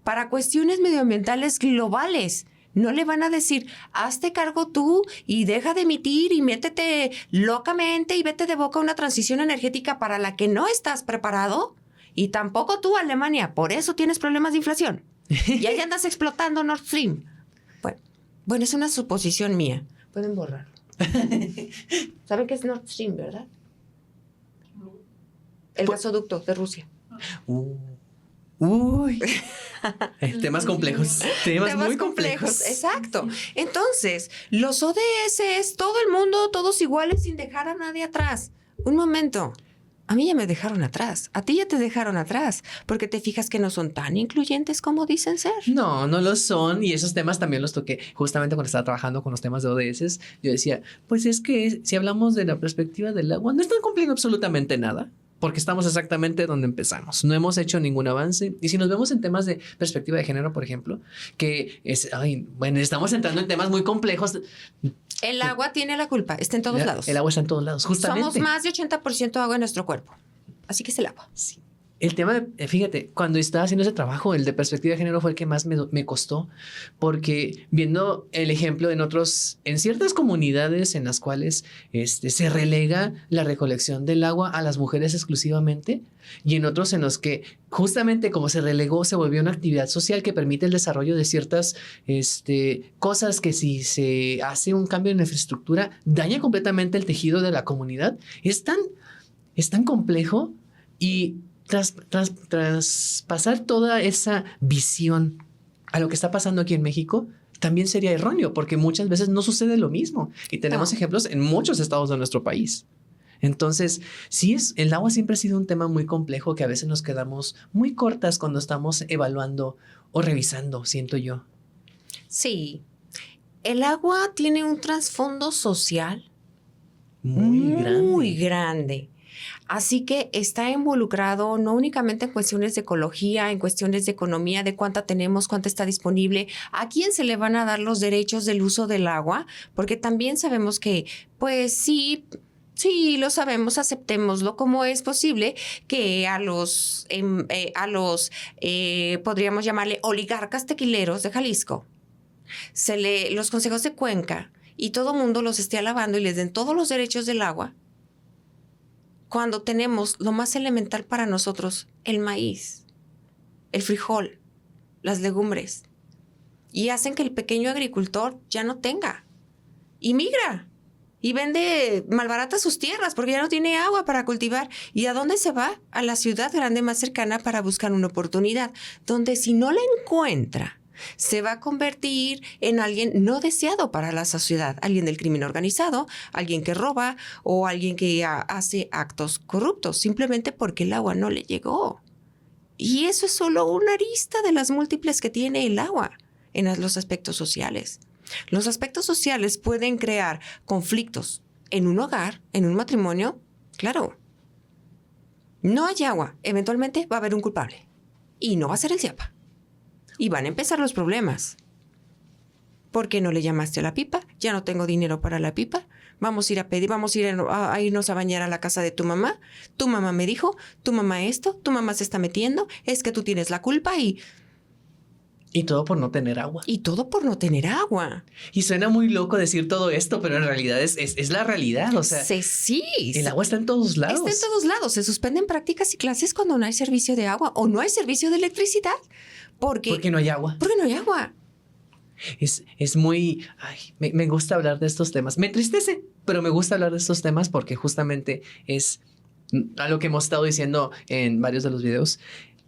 para cuestiones medioambientales globales. No le van a decir, hazte cargo tú y deja de emitir y métete locamente y vete de boca a una transición energética para la que no estás preparado. Y tampoco tú, Alemania, por eso tienes problemas de inflación. Y ahí andas explotando Nord Stream. Bueno, es una suposición mía. Pueden borrarlo. ¿Saben qué es Nord Stream, verdad? El gasoducto de Rusia. Uy. Temas complejos. Temas muy complejos. Exacto. Entonces, los ODS es todo el mundo, todos iguales, sin dejar a nadie atrás. Un momento. A mí ya me dejaron atrás. A ti ya te dejaron atrás. Porque te fijas que no son tan incluyentes como dicen ser. No, no lo son. Y esos temas también los toqué justamente cuando estaba trabajando con los temas de ODS. Yo decía, pues es que si hablamos de la perspectiva del agua, no están cumpliendo absolutamente nada. Porque estamos exactamente donde empezamos. No hemos hecho ningún avance. Y si nos vemos en temas de perspectiva de género, por ejemplo, que es, bueno, estamos entrando en temas muy complejos. El agua tiene la culpa. Está en todos lados. El agua está en todos lados, justamente. Somos más de 80% agua en nuestro cuerpo. Así que es el agua. Sí. El tema, fíjate, cuando estaba haciendo ese trabajo, el de perspectiva de género fue el que más me costó, porque viendo el ejemplo en ciertas comunidades en las cuales se relega la recolección del agua a las mujeres exclusivamente, y en otros en los que justamente como se relegó, se volvió una actividad social que permite el desarrollo de ciertas cosas que si se hace un cambio en la infraestructura, daña completamente el tejido de la comunidad. Es tan complejo y traspasar toda esa visión a lo que está pasando aquí en México también sería erróneo, porque muchas veces no sucede lo mismo y tenemos ejemplos en muchos estados de nuestro país. Entonces, el agua siempre ha sido un tema muy complejo que a veces nos quedamos muy cortas cuando estamos evaluando o revisando, siento yo. Sí, el agua tiene un trasfondo social muy grande. Así que está involucrado no únicamente en cuestiones de ecología, en cuestiones de economía, de cuánta tenemos, cuánta está disponible, a quién se le van a dar los derechos del uso del agua, porque también sabemos que, pues sí, lo sabemos, aceptémoslo. ¿Cómo es posible que a los podríamos llamarle oligarcas tequileros de Jalisco, los consejos de Cuenca y todo mundo los esté alabando y les den todos los derechos del agua, cuando tenemos lo más elemental para nosotros, el maíz, el frijol, las legumbres, y hacen que el pequeño agricultor ya no tenga, y migra, y malbarata sus tierras porque ya no tiene agua para cultivar? ¿Y a dónde se va? A la ciudad grande más cercana para buscar una oportunidad, donde si no la encuentra, se va a convertir en alguien no deseado para la sociedad, alguien del crimen organizado, alguien que roba o alguien que hace actos corruptos, simplemente porque el agua no le llegó. Y eso es solo una arista de las múltiples que tiene el agua en los aspectos sociales. Los aspectos sociales pueden crear conflictos en un hogar, en un matrimonio, claro. No hay agua, eventualmente va a haber un culpable y no va a ser el Chiapa. Y van a empezar los problemas. ¿Por qué no le llamaste a la pipa? Ya no tengo dinero para la pipa. Vamos a ir a pedir, a irnos a bañar a la casa de tu mamá. Tu mamá me dijo, tu mamá esto, tu mamá se está metiendo, es que tú tienes la culpa y todo por no tener agua. Y todo por no tener agua. Y suena muy loco decir todo esto, pero en realidad es la realidad. O sea, sí. El agua está en todos lados. Está en todos lados. Se suspenden prácticas y clases cuando no hay servicio de agua o no hay servicio de electricidad. Porque no hay agua. Porque no hay agua. Es muy... me gusta hablar de estos temas. Me entristece, pero me gusta hablar de estos temas porque justamente es algo que hemos estado diciendo en varios de los videos.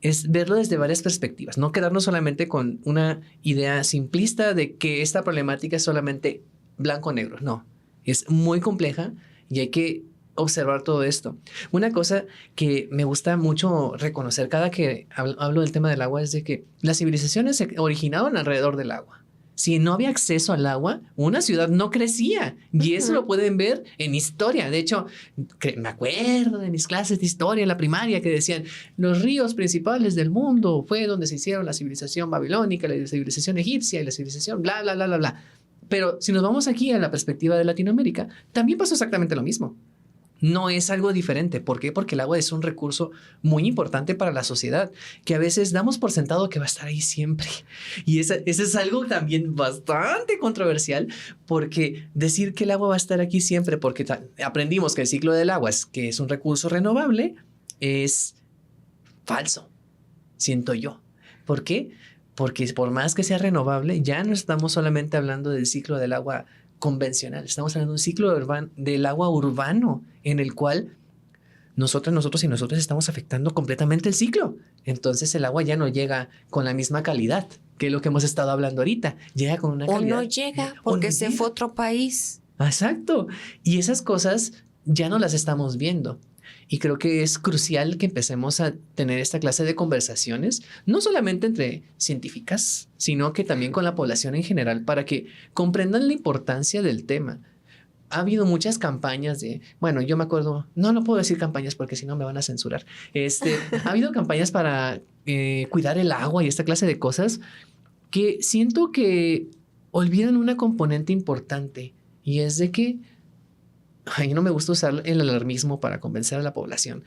Es verlo desde varias perspectivas, no quedarnos solamente con una idea simplista de que esta problemática es solamente blanco-negro. No, es muy compleja y hay que observar todo esto. Una cosa que me gusta mucho reconocer cada que hablo del tema del agua es de que las civilizaciones se originaron alrededor del agua. Si no había acceso al agua, una ciudad no crecía. Y eso lo pueden ver en historia. De hecho, me acuerdo de mis clases de historia en la primaria que decían, los ríos principales del mundo fue donde se hicieron la civilización babilónica, la civilización egipcia y la civilización bla, bla, bla, bla, bla. Pero si nos vamos aquí a la perspectiva de Latinoamérica, también pasó exactamente lo mismo. No es algo diferente. ¿Por qué? Porque el agua es un recurso muy importante para la sociedad, que a veces damos por sentado que va a estar ahí siempre. Y eso es algo también bastante controversial, porque decir que el agua va a estar aquí siempre, porque aprendimos que el ciclo del agua es que es un recurso renovable, es falso, siento yo. ¿Por qué? Porque por más que sea renovable, ya no estamos solamente hablando del ciclo del agua convencional. Estamos hablando de un ciclo del agua urbano en el cual nosotros y nosotros estamos afectando completamente el ciclo. Entonces el agua ya no llega con la misma calidad, que es lo que hemos estado hablando ahorita. Llega con una calidad. O no llega porque se fue a otro país. Exacto. Y esas cosas ya no las estamos viendo. Y creo que es crucial que empecemos a tener esta clase de conversaciones, no solamente entre científicas, sino que también con la población en general, para que comprendan la importancia del tema. Ha habido muchas campañas de, bueno, yo me acuerdo, no puedo decir campañas porque si no me van a censurar. Ha habido campañas para cuidar el agua y esta clase de cosas que siento que olvidan una componente importante, y es de que ay, no me gusta usar el alarmismo para convencer a la población,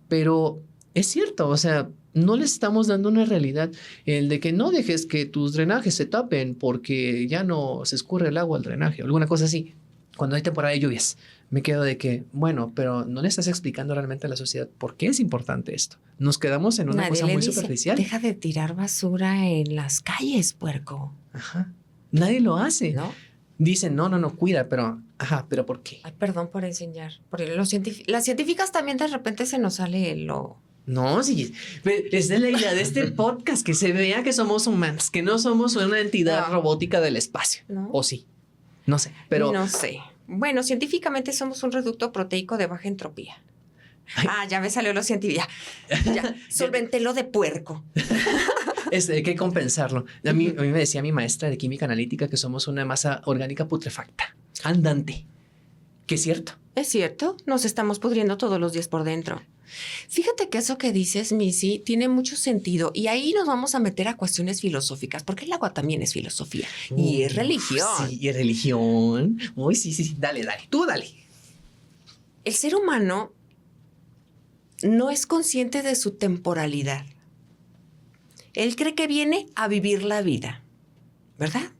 pero es cierto, o sea, no les estamos dando una realidad, el de que no dejes que tus drenajes se tapen porque ya no se escurre el agua al drenaje o alguna cosa así. Cuando hay temporada de lluvias, me quedo de que, bueno, pero no le estás explicando realmente a la sociedad por qué es importante esto. Nos quedamos en una cosa muy superficial. Deja de tirar basura en las calles, puerco. Ajá. Nadie lo hace. ¿No? Dicen, no, cuida, pero, ¿pero por qué? Ay, perdón por enseñar. Porque las científicas también de repente se nos sale lo... No, sí, esa es la idea de este podcast, que se vea que somos humanos, que no somos una entidad robótica del espacio. ¿No? O sí, no sé, pero... No sé. Bueno, científicamente somos un reducto proteico de baja entropía. Ay. Ya me salió lo científico. Ya, solventé de puerco. Hay que compensarlo. A mí me decía mi maestra de química analítica que somos una masa orgánica putrefacta, andante. ¿Qué es cierto? Es cierto, nos estamos pudriendo todos los días por dentro. Fíjate que eso que dices, Missy, tiene mucho sentido. Y ahí nos vamos a meter a cuestiones filosóficas, porque el agua también es filosofía. Y es religión. Sí, y es religión. Uy, sí. Dale. Tú dale. El ser humano no es consciente de su temporalidad. Él cree que viene a vivir la vida, ¿verdad?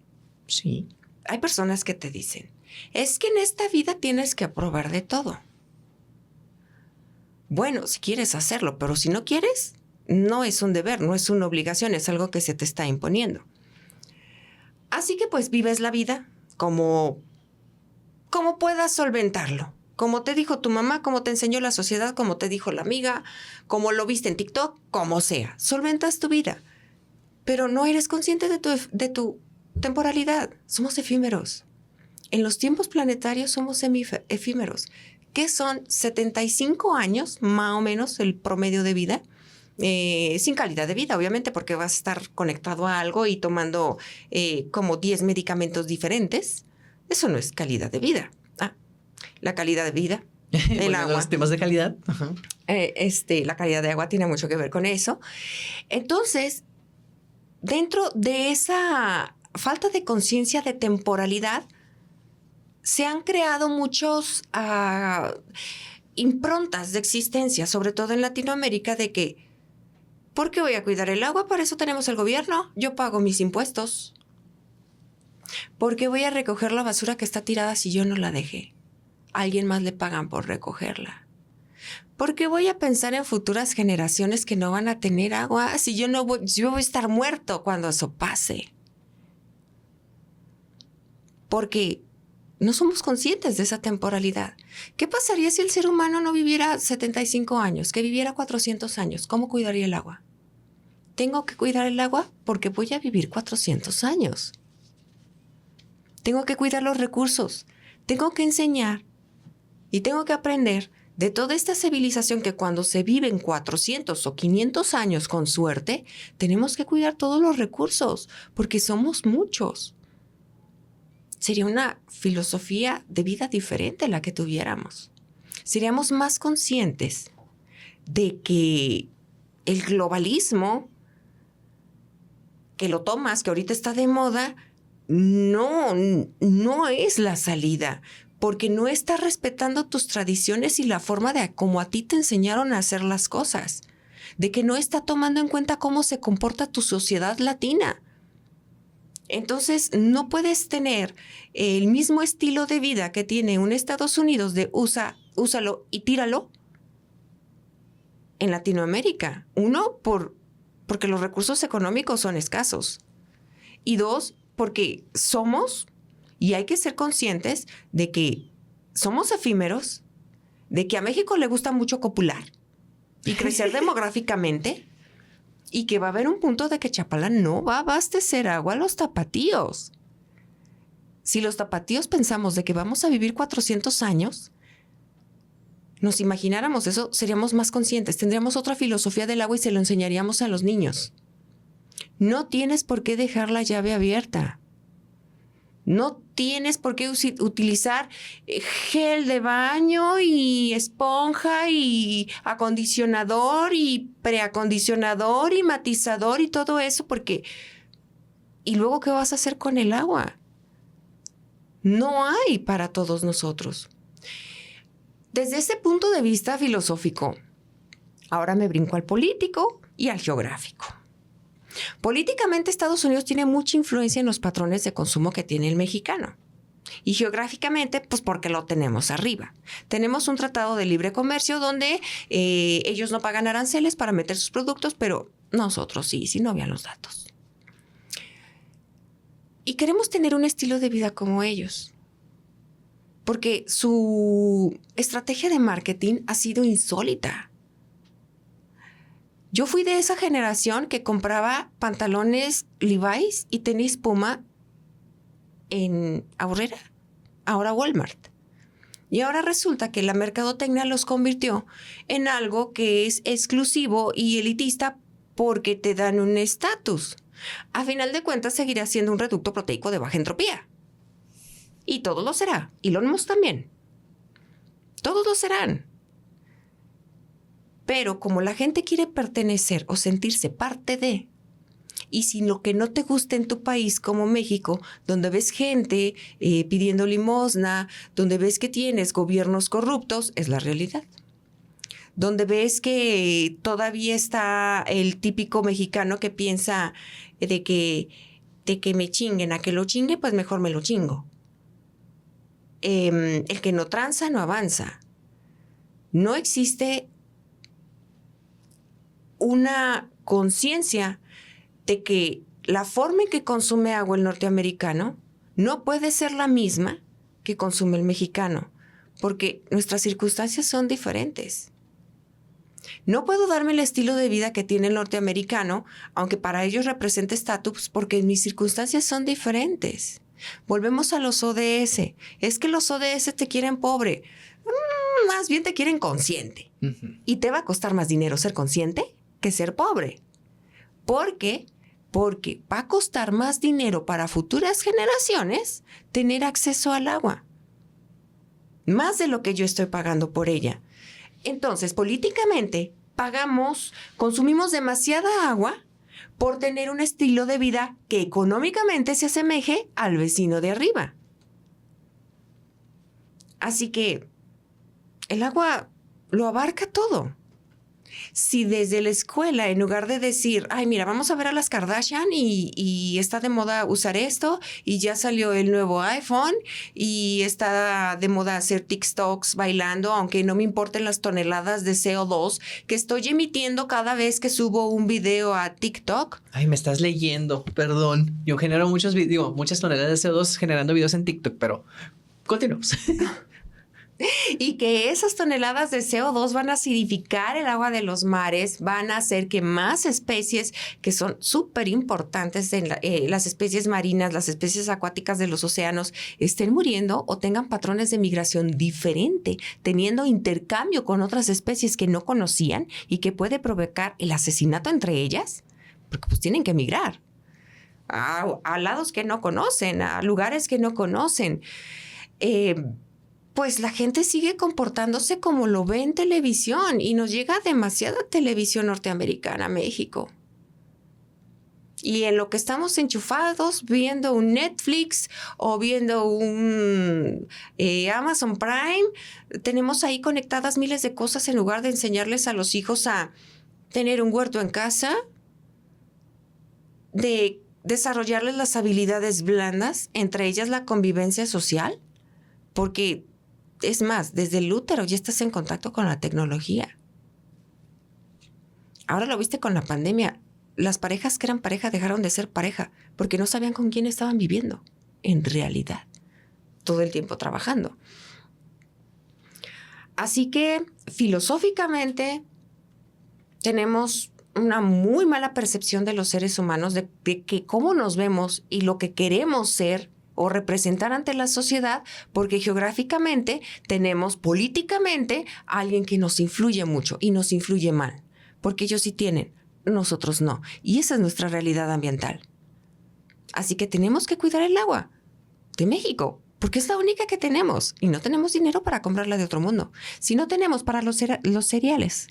Sí. Hay personas que te dicen, es que en esta vida tienes que probar de todo. Bueno, si quieres hacerlo, pero si no quieres, no es un deber, no es una obligación, es algo que se te está imponiendo. Así que pues vives la vida como puedas solventarlo. Como te dijo tu mamá, como te enseñó la sociedad, como te dijo la amiga, como lo viste en TikTok, como sea. Solventas tu vida. Pero no eres consciente de tu temporalidad. Somos efímeros. En los tiempos planetarios somos efímeros. ¿Qué son 75 años, más o menos, el promedio de vida? Sin calidad de vida, obviamente, porque vas a estar conectado a algo y tomando como 10 medicamentos diferentes. Eso no es calidad de vida. La calidad de vida, el agua. Los temas de calidad. Ajá. La calidad de agua tiene mucho que ver con eso. Entonces, dentro de esa falta de conciencia de temporalidad, se han creado muchos improntas de existencia, sobre todo en Latinoamérica, de que, ¿por qué voy a cuidar el agua? Para eso tenemos el gobierno. Yo pago mis impuestos. ¿Por qué voy a recoger la basura que está tirada si yo no la dejé? Alguien más le pagan por recogerla. ¿Por qué voy a pensar en futuras generaciones que no van a tener agua si yo voy a estar muerto cuando eso pase? Porque no somos conscientes de esa temporalidad. ¿Qué pasaría si el ser humano no viviera 75 años, que viviera 400 años? ¿Cómo cuidaría el agua? Tengo que cuidar el agua porque voy a vivir 400 años. Tengo que cuidar los recursos. Tengo que enseñar y tengo que aprender de toda esta civilización que cuando se viven 400 o 500 años con suerte, tenemos que cuidar todos los recursos porque somos muchos. sería una filosofía de vida diferente la que tuviéramos. Seríamos más conscientes de que el globalismo, que lo tomas, que ahorita está de moda, no es la salida, porque no está respetando tus tradiciones y la forma de cómo a ti te enseñaron a hacer las cosas, de que no está tomando en cuenta cómo se comporta tu sociedad latina. Entonces, no puedes tener el mismo estilo de vida que tiene un Estados Unidos de úsalo y tíralo en Latinoamérica. Uno, porque los recursos económicos son escasos. Y dos, porque somos, y hay que ser conscientes de que somos efímeros, de que a México le gusta mucho copular y crecer demográficamente, y que va a haber un punto de que Chapala no va a abastecer agua a los tapatíos. Si los tapatíos pensamos de que vamos a vivir 400 años, nos imagináramos eso, seríamos más conscientes, tendríamos otra filosofía del agua y se lo enseñaríamos a los niños. No tienes por qué dejar la llave abierta. No tienes por qué utilizar gel de baño y esponja y acondicionador y preacondicionador y matizador y todo eso porque... ¿Y luego qué vas a hacer con el agua? No hay para todos nosotros. Desde ese punto de vista filosófico, ahora me brinco al político y al geográfico. Políticamente, Estados Unidos tiene mucha influencia en los patrones de consumo que tiene el mexicano. Y geográficamente, pues porque lo tenemos arriba. Tenemos un tratado de libre comercio donde ellos no pagan aranceles para meter sus productos, pero nosotros sí, si no habían los datos. Y queremos tener un estilo de vida como ellos. Porque su estrategia de marketing ha sido insólita. Yo fui de esa generación que compraba pantalones Levi's y tenis Puma en Aurrera, ahora Walmart. Y ahora resulta que la mercadotecnia los convirtió en algo que es exclusivo y elitista porque te dan un estatus. A final de cuentas, seguirá siendo un reducto proteico de baja entropía. Y todo lo será. Y Elon Musk también. Todos lo serán. Pero como la gente quiere pertenecer o sentirse parte de, y si lo que no te gusta en tu país como México, donde ves gente pidiendo limosna, donde ves que tienes gobiernos corruptos, es la realidad. Donde ves que todavía está el típico mexicano que piensa de que me chinguen, a que lo chingue, pues mejor me lo chingo. El que no tranza no avanza. No existe una conciencia de que la forma en que consume agua el norteamericano no puede ser la misma que consume el mexicano, porque nuestras circunstancias son diferentes. No puedo darme el estilo de vida que tiene el norteamericano, aunque para ellos represente estatus, porque mis circunstancias son diferentes. Volvemos a los ODS. Es que los ODS te quieren pobre. Más bien te quieren consciente. Y te va a costar más dinero ser consciente que ser pobre. ¿Por qué? Porque va a costar más dinero para futuras generaciones tener acceso al agua. Más de lo que yo estoy pagando por ella. Entonces, políticamente, consumimos demasiada agua por tener un estilo de vida que económicamente se asemeje al vecino de arriba. Así que el agua lo abarca todo. Si desde la escuela, en lugar de decir, ay, mira, vamos a ver a las Kardashian y está de moda usar esto y ya salió el nuevo iPhone y está de moda hacer TikToks bailando, aunque no me importen las toneladas de CO2 que estoy emitiendo cada vez que subo un video a TikTok. Ay, me estás leyendo, perdón. Yo genero muchas toneladas de CO2 generando videos en TikTok, pero continuamos. Y que esas toneladas de CO2 van a acidificar el agua de los mares, van a hacer que más especies que son súper importantes, las especies marinas, las especies acuáticas de los océanos, estén muriendo o tengan patrones de migración diferente, teniendo intercambio con otras especies que no conocían y que puede provocar el asesinato entre ellas, porque pues tienen que migrar. a lados que no conocen, a lugares que no conocen. Pues la gente sigue comportándose como lo ve en televisión y nos llega demasiada televisión norteamericana a México. Y en lo que estamos enchufados viendo un Netflix o viendo un Amazon Prime, tenemos ahí conectadas miles de cosas en lugar de enseñarles a los hijos a tener un huerto en casa, de desarrollarles las habilidades blandas, entre ellas la convivencia social, porque es más, desde el útero ya estás en contacto con la tecnología. Ahora lo viste con la pandemia. Las parejas que eran pareja dejaron de ser pareja porque no sabían con quién estaban viviendo, en realidad, todo el tiempo trabajando. Así que, filosóficamente, tenemos una muy mala percepción de los seres humanos, de que cómo nos vemos y lo que queremos ser o representar ante la sociedad, porque geográficamente tenemos políticamente a alguien que nos influye mucho y nos influye mal, porque ellos sí tienen, nosotros no. Y esa es nuestra realidad ambiental. Así que tenemos que cuidar el agua de México, porque es la única que tenemos y no tenemos dinero para comprarla de otro mundo. Si no tenemos para los cereales,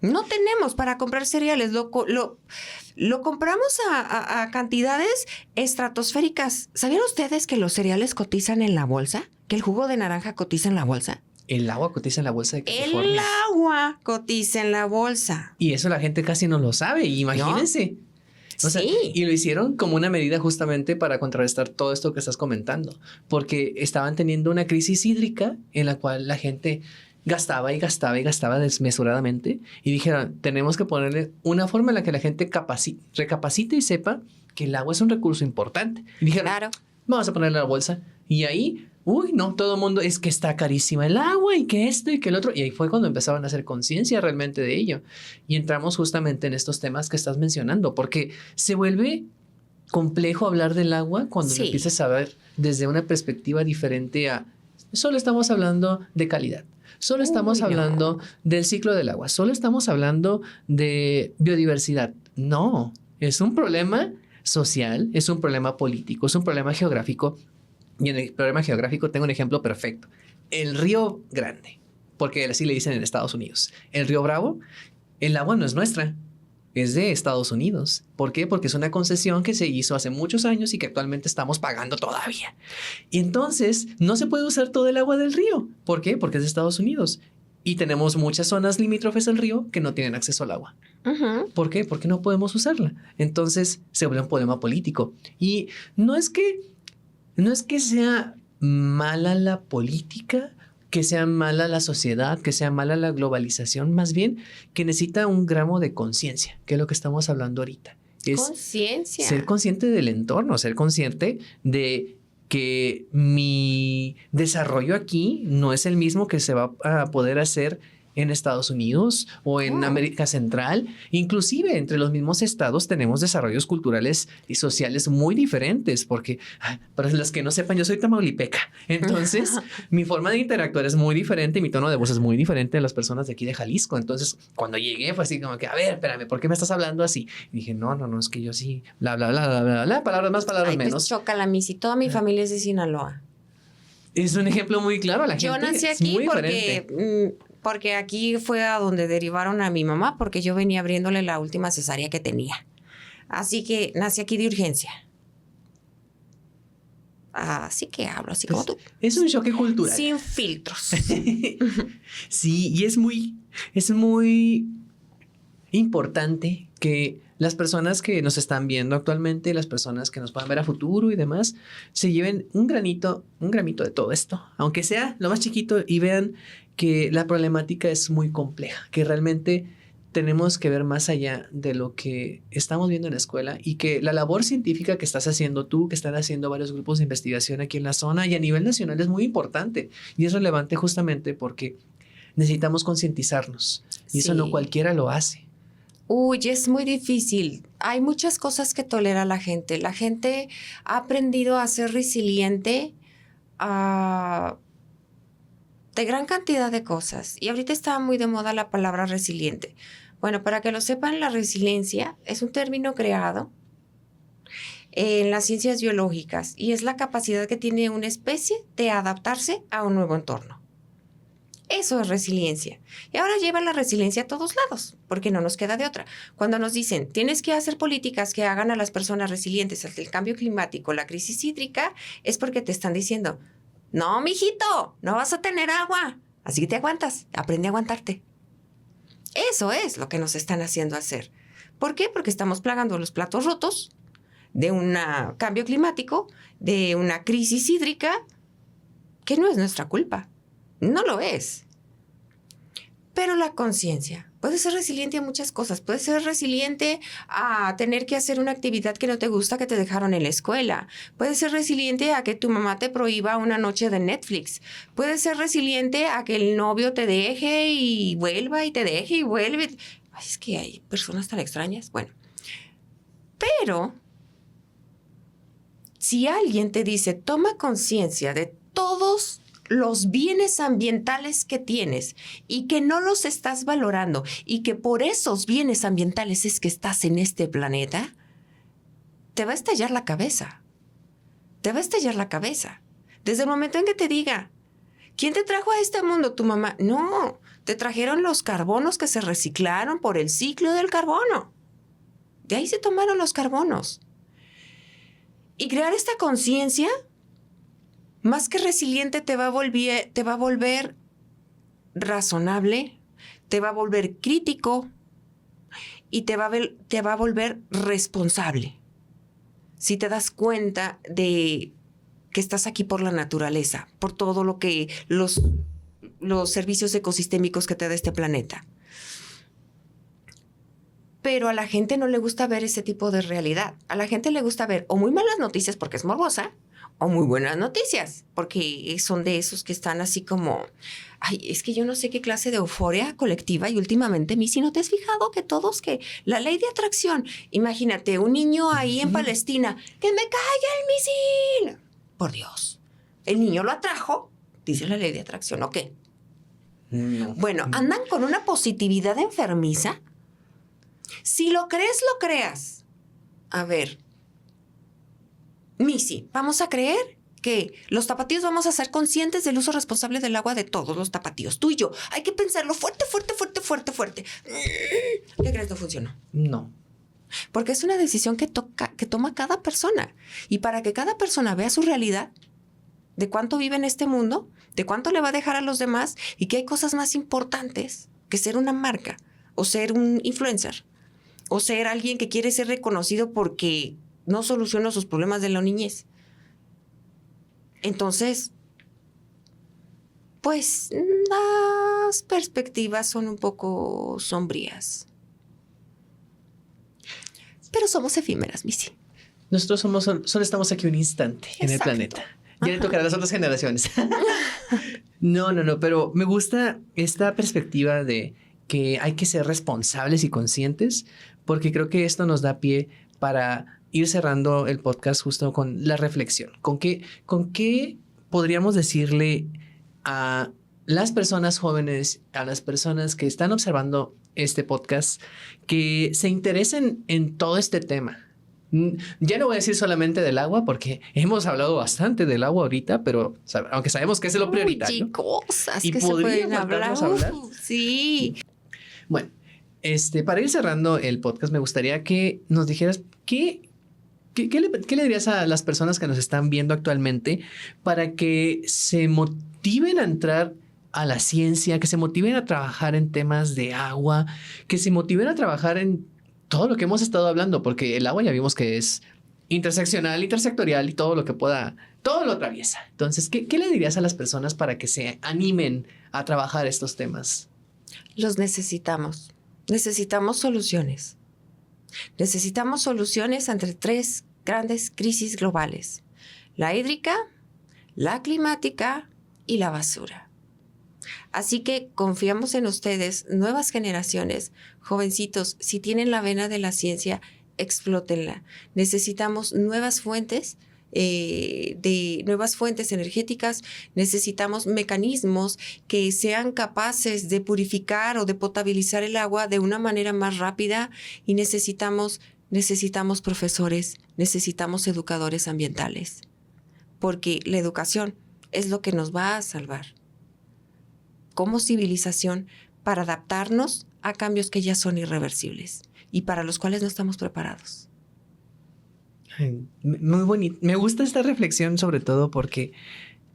no tenemos para comprar cereales, lo compramos a cantidades estratosféricas. ¿Sabían ustedes que los cereales cotizan en la bolsa? ¿Que el jugo de naranja cotiza en la bolsa? El agua cotiza en la bolsa de California. El agua cotiza en la bolsa. Y eso la gente casi no lo sabe, imagínense. ¿No? O sea, sí. Y lo hicieron como una medida justamente para contrarrestar todo esto que estás comentando, porque estaban teniendo una crisis hídrica en la cual la gente gastaba y gastaba y gastaba desmesuradamente y dijeron, tenemos que ponerle una forma en la que la gente recapacite y sepa que el agua es un recurso importante. Y dijeron, Claro. Vamos a ponerle la bolsa. Y ahí, no, todo el mundo es que está carísima el agua y que esto y que el otro. Y ahí fue cuando empezaban a hacer conciencia realmente de ello. Y entramos justamente en estos temas que estás mencionando, porque se vuelve complejo hablar del agua cuando lo empiezas a ver desde una perspectiva diferente a solo estamos hablando de calidad. Solo estamos hablando del ciclo del agua. Solo estamos hablando de biodiversidad. No, es un problema social, es un problema político, es un problema geográfico. Y en el problema geográfico tengo un ejemplo perfecto. El Río Grande, porque así le dicen en Estados Unidos. El Río Bravo, el agua no es nuestra, es de Estados Unidos. ¿Por qué? Porque es una concesión que se hizo hace muchos años y que actualmente estamos pagando todavía. Y entonces no se puede usar todo el agua del río. ¿Por qué? Porque es de Estados Unidos. Y tenemos muchas zonas limítrofes al río que no tienen acceso al agua. ¿Por qué? Porque no podemos usarla. Entonces se vuelve un problema político. Y no es que sea mala la política, que sea mala la sociedad, que sea mala la globalización, más bien que necesita un gramo de conciencia, que es lo que estamos hablando ahorita. Es conciencia. Ser consciente del entorno, ser consciente de que mi desarrollo aquí no es el mismo que se va a poder hacer en Estados Unidos o en América Central. Inclusive entre los mismos estados tenemos desarrollos culturales y sociales muy diferentes, porque para los que no sepan, yo soy tamaulipeca. Entonces, mi forma de interactuar es muy diferente y mi tono de voz es muy diferente de las personas de aquí de Jalisco. Entonces, cuando llegué fue así como que, a ver, espérame, ¿por qué me estás hablando así? Y dije, no, es que yo sí, bla, bla, bla, bla, bla, bla, palabras más, palabras menos. Pues chócala, Missy. Toda mi familia es de Sinaloa. Es un ejemplo muy claro. La gente yo nací aquí porque aquí fue a donde derivaron a mi mamá, porque yo venía abriéndole la última cesárea que tenía. Así que nací aquí de urgencia. Así que hablo así como tú. Es un choque cultural. Sin filtros. Sí, y es muy importante que las personas que nos están viendo actualmente, las personas que nos puedan ver a futuro y demás, se lleven un gramito de todo esto, aunque sea lo más chiquito, y vean que la problemática es muy compleja, que realmente tenemos que ver más allá de lo que estamos viendo en la escuela y que la labor científica que estás haciendo tú, que están haciendo varios grupos de investigación aquí en la zona y a nivel nacional es muy importante y es relevante justamente porque necesitamos concientizarnos y eso no cualquiera lo hace. Uy, es muy difícil. Hay muchas cosas que tolera la gente. La gente ha aprendido a ser resiliente de gran cantidad de cosas. Y ahorita está muy de moda la palabra resiliente. Bueno, para que lo sepan, la resiliencia es un término creado en las ciencias biológicas y es la capacidad que tiene una especie de adaptarse a un nuevo entorno. Eso es resiliencia. Y ahora lleva la resiliencia a todos lados, porque no nos queda de otra. Cuando nos dicen, tienes que hacer políticas que hagan a las personas resilientes ante el cambio climático, la crisis hídrica, es porque te están diciendo, no, mijito, no vas a tener agua. Así que te aguantas, aprende a aguantarte. Eso es lo que nos están haciendo hacer. ¿Por qué? Porque estamos plagando los platos rotos de un cambio climático, de una crisis hídrica, que no es nuestra culpa. No lo es. Pero la conciencia puede ser resiliente a muchas cosas. Puede ser resiliente a tener que hacer una actividad que no te gusta que te dejaron en la escuela. Puede ser resiliente a que tu mamá te prohíba una noche de Netflix. Puede ser resiliente a que el novio te deje y vuelva y te deje y vuelve. Ay, es que hay personas tan extrañas. Bueno, pero si alguien te dice, toma conciencia de todos los bienes ambientales que tienes y que no los estás valorando y que por esos bienes ambientales es que estás en este planeta, te va a estallar la cabeza. Te va a estallar la cabeza. Desde el momento en que te diga, ¿quién te trajo a este mundo? ¿Tu mamá? No, te trajeron los carbonos que se reciclaron por el ciclo del carbono. De ahí se tomaron los carbonos. Y crear esta conciencia, más que resiliente, te va a volver razonable, te va a volver crítico y te va a volver responsable. Si te das cuenta de que estás aquí por la naturaleza, por todo lo que los servicios ecosistémicos que te da este planeta. Pero a la gente no le gusta ver ese tipo de realidad. A la gente le gusta ver o muy malas noticias porque es morbosa, o muy buenas noticias, porque son de esos que están así como, ay, es que yo no sé qué clase de euforia colectiva y últimamente, Missy, ¿no te has fijado que la ley de atracción, imagínate, un niño ahí en Palestina, ¡que me caiga el misil! Por Dios, el niño lo atrajo, dice la ley de atracción, ¿o qué? No. Bueno, andan con una positividad enfermiza. Si lo crees, lo creas. A ver, Missy, vamos a creer que los tapatíos vamos a ser conscientes del uso responsable del agua de todos los tapatíos. Tú y yo. Hay que pensarlo fuerte, fuerte, fuerte, fuerte, fuerte. ¿Qué crees? No funcionó. No. Porque es una decisión que toma cada persona. Y para que cada persona vea su realidad, de cuánto vive en este mundo, de cuánto le va a dejar a los demás y que hay cosas más importantes que ser una marca o ser un influencer o ser alguien que quiere ser reconocido porque no soluciona sus problemas de la niñez. Entonces, pues las perspectivas son un poco sombrías. Pero somos efímeras, Missy. Nosotros solo estamos aquí un instante en el planeta. Ya le tocará a las otras generaciones. No, pero me gusta esta perspectiva de que hay que ser responsables y conscientes, porque creo que esto nos da pie para ir cerrando el podcast justo con la reflexión. ¿Con qué podríamos decirle a las personas jóvenes, a las personas que están observando este podcast, que se interesen en todo este tema? Ya no voy a decir solamente del agua, porque hemos hablado bastante del agua ahorita, pero aunque sabemos que es lo prioritario. Uy, cosas y que se pueden hablar. Sí. Bueno, para ir cerrando el podcast, me gustaría que nos dijeras ¿qué le dirías a las personas que nos están viendo actualmente para que se motiven a entrar a la ciencia, que se motiven a trabajar en temas de agua, que se motiven a trabajar en todo lo que hemos estado hablando? Porque el agua ya vimos que es interseccional, intersectorial y todo lo que pueda, todo lo atraviesa. Entonces, ¿qué le dirías a las personas para que se animen a trabajar estos temas? Los necesitamos. Necesitamos soluciones. Necesitamos soluciones ante 3 grandes crisis globales: la hídrica, la climática y la basura. Así que confiamos en ustedes, nuevas generaciones, jovencitos. Si tienen la vena de la ciencia, explótenla. Necesitamos nuevas fuentes energéticas. Necesitamos mecanismos que sean capaces de purificar o de potabilizar el agua de una manera más rápida, y necesitamos necesitamos profesores, necesitamos educadores ambientales, porque la educación es lo que nos va a salvar como civilización para adaptarnos a cambios que ya son irreversibles y para los cuales no estamos preparados. Muy bonito. Me gusta esta reflexión sobre todo porque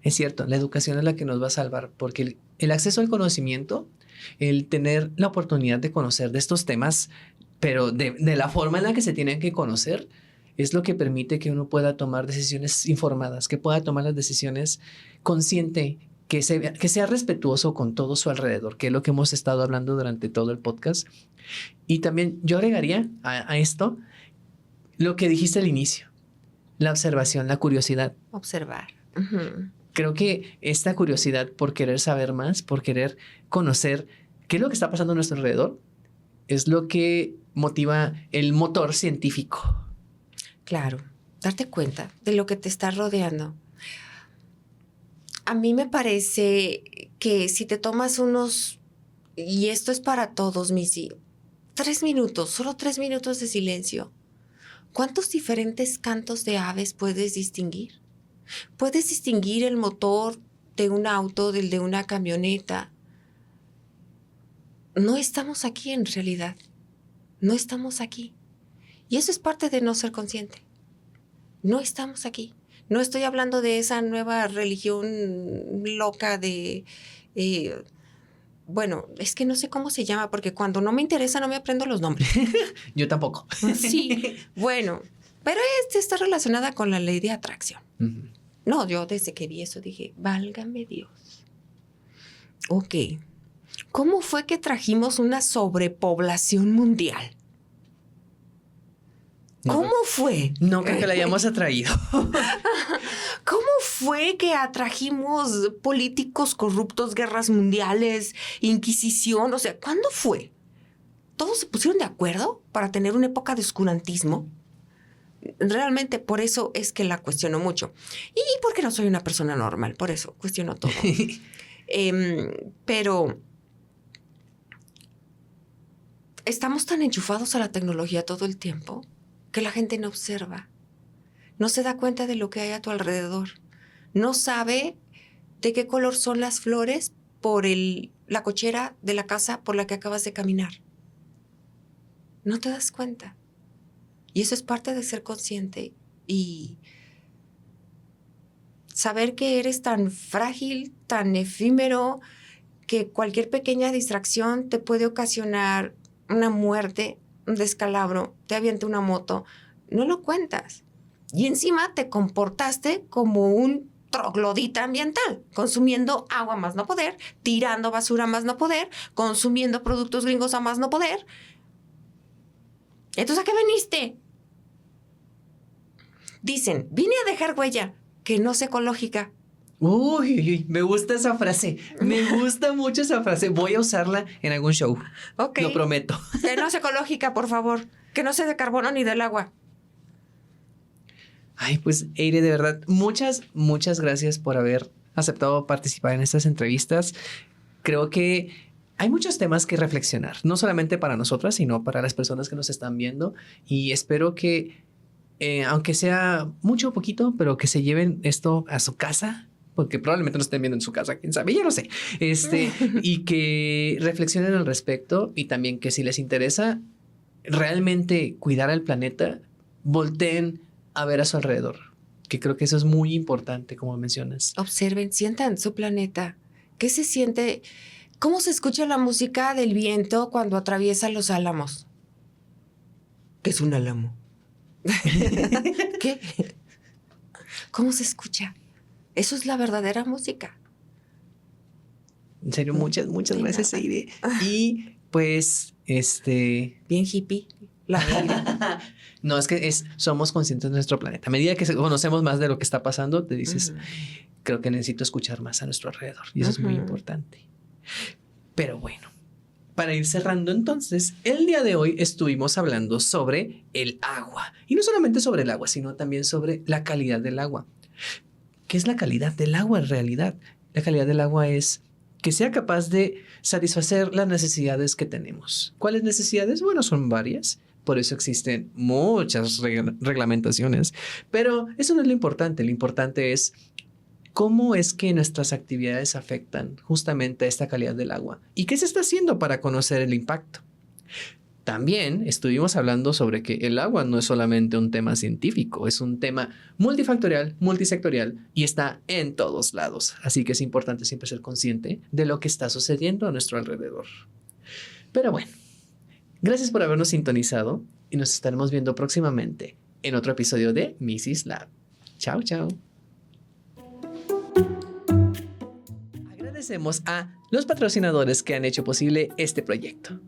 es cierto, la educación es la que nos va a salvar, porque el acceso al conocimiento, el tener la oportunidad de conocer de estos temas, pero de la forma en la que se tienen que conocer, es lo que permite que uno pueda tomar decisiones informadas, que pueda tomar las decisiones consciente, que sea respetuoso con todo su alrededor, que es lo que hemos estado hablando durante todo el podcast. Y también yo agregaría a esto lo que dijiste al inicio, la observación, la curiosidad. Observar. Creo que esta curiosidad por querer saber más, por querer conocer qué es lo que está pasando a nuestro alrededor, es lo que motiva el motor científico. Claro, darte cuenta de lo que te está rodeando. A mí me parece que si te tomas unos, y esto es para todos, Missy, 3 minutos, solo 3 minutos de silencio. ¿Cuántos diferentes cantos de aves puedes distinguir? Puedes distinguir el motor de un auto del de una camioneta. No estamos aquí en realidad. No estamos aquí. Y eso es parte de no ser consciente. No estamos aquí. No estoy hablando de esa nueva religión loca de... bueno, es que no sé cómo se llama, porque cuando no me interesa no me aprendo los nombres. Yo tampoco. Sí, bueno, pero está relacionada con la ley de atracción. Uh-huh. No, yo desde que vi eso dije, válgame Dios. Ok, ¿cómo fue que trajimos una sobrepoblación mundial? ¿Cómo fue? No creo que la hayamos atraído. ¿Cómo fue que atrajimos políticos corruptos, guerras mundiales, inquisición? O sea, ¿cuándo fue? ¿Todos se pusieron de acuerdo para tener una época de oscurantismo? Realmente por eso es que la cuestiono mucho. Y porque no soy una persona normal, por eso cuestiono todo. Pero estamos tan enchufados a la tecnología todo el tiempo que la gente no observa. No se da cuenta de lo que hay a tu alrededor. No sabe de qué color son las flores por la cochera de la casa por la que acabas de caminar. No te das cuenta. Y eso es parte de ser consciente y saber que eres tan frágil, tan efímero, que cualquier pequeña distracción te puede ocasionar una muerte, un descalabro, te avienta una moto. No lo cuentas. Y encima te comportaste como un troglodita ambiental, consumiendo agua más no poder, tirando basura más no poder, consumiendo productos gringos a más no poder. ¿Entonces a qué viniste? Dicen, vine a dejar huella, que no es ecológica. Uy, me gusta esa frase. Me gusta mucho esa frase. Voy a usarla en algún show. Okay. Lo prometo. Que no es ecológica, por favor. Que no sea de carbono ni del agua. Ay, pues, Eire, de verdad, muchas gracias por haber aceptado participar en estas entrevistas. Creo que hay muchos temas que reflexionar, no solamente para nosotras, sino para las personas que nos están viendo. Y espero que, aunque sea mucho o poquito, pero que se lleven esto a su casa, porque probablemente no estén viendo en su casa, quién sabe, ya no sé. Y que reflexionen al respecto y también que si les interesa realmente cuidar al planeta, volteen a ver a su alrededor, que creo que eso es muy importante, como mencionas. Observen, sientan su planeta. ¿Qué se siente? ¿Cómo se escucha la música del viento cuando atraviesa los álamos? ¿Qué es un álamo? ¿Qué? ¿Cómo se escucha? Eso es la verdadera música. En serio, muchas gracias, Eire. Y pues, bien hippie. No, es que somos conscientes de nuestro planeta. A medida que conocemos más de lo que está pasando, te dices, creo que necesito escuchar más a nuestro alrededor. Y eso es muy importante. Pero bueno, para ir cerrando entonces, el día de hoy estuvimos hablando sobre el agua. Y no solamente sobre el agua, sino también sobre la calidad del agua. ¿Qué es la calidad del agua en realidad? La calidad del agua es que sea capaz de satisfacer las necesidades que tenemos. ¿Cuáles necesidades? Bueno, son varias, por eso existen muchas reglamentaciones. Pero eso no es lo importante es cómo es que nuestras actividades afectan justamente a esta calidad del agua y qué se está haciendo para conocer el impacto. También estuvimos hablando sobre que el agua no es solamente un tema científico, es un tema multifactorial, multisectorial y está en todos lados. Así que es importante siempre ser consciente de lo que está sucediendo a nuestro alrededor. Pero bueno, gracias por habernos sintonizado y nos estaremos viendo próximamente en otro episodio de Mrs. Lab. Chao, chao. Agradecemos a los patrocinadores que han hecho posible este proyecto.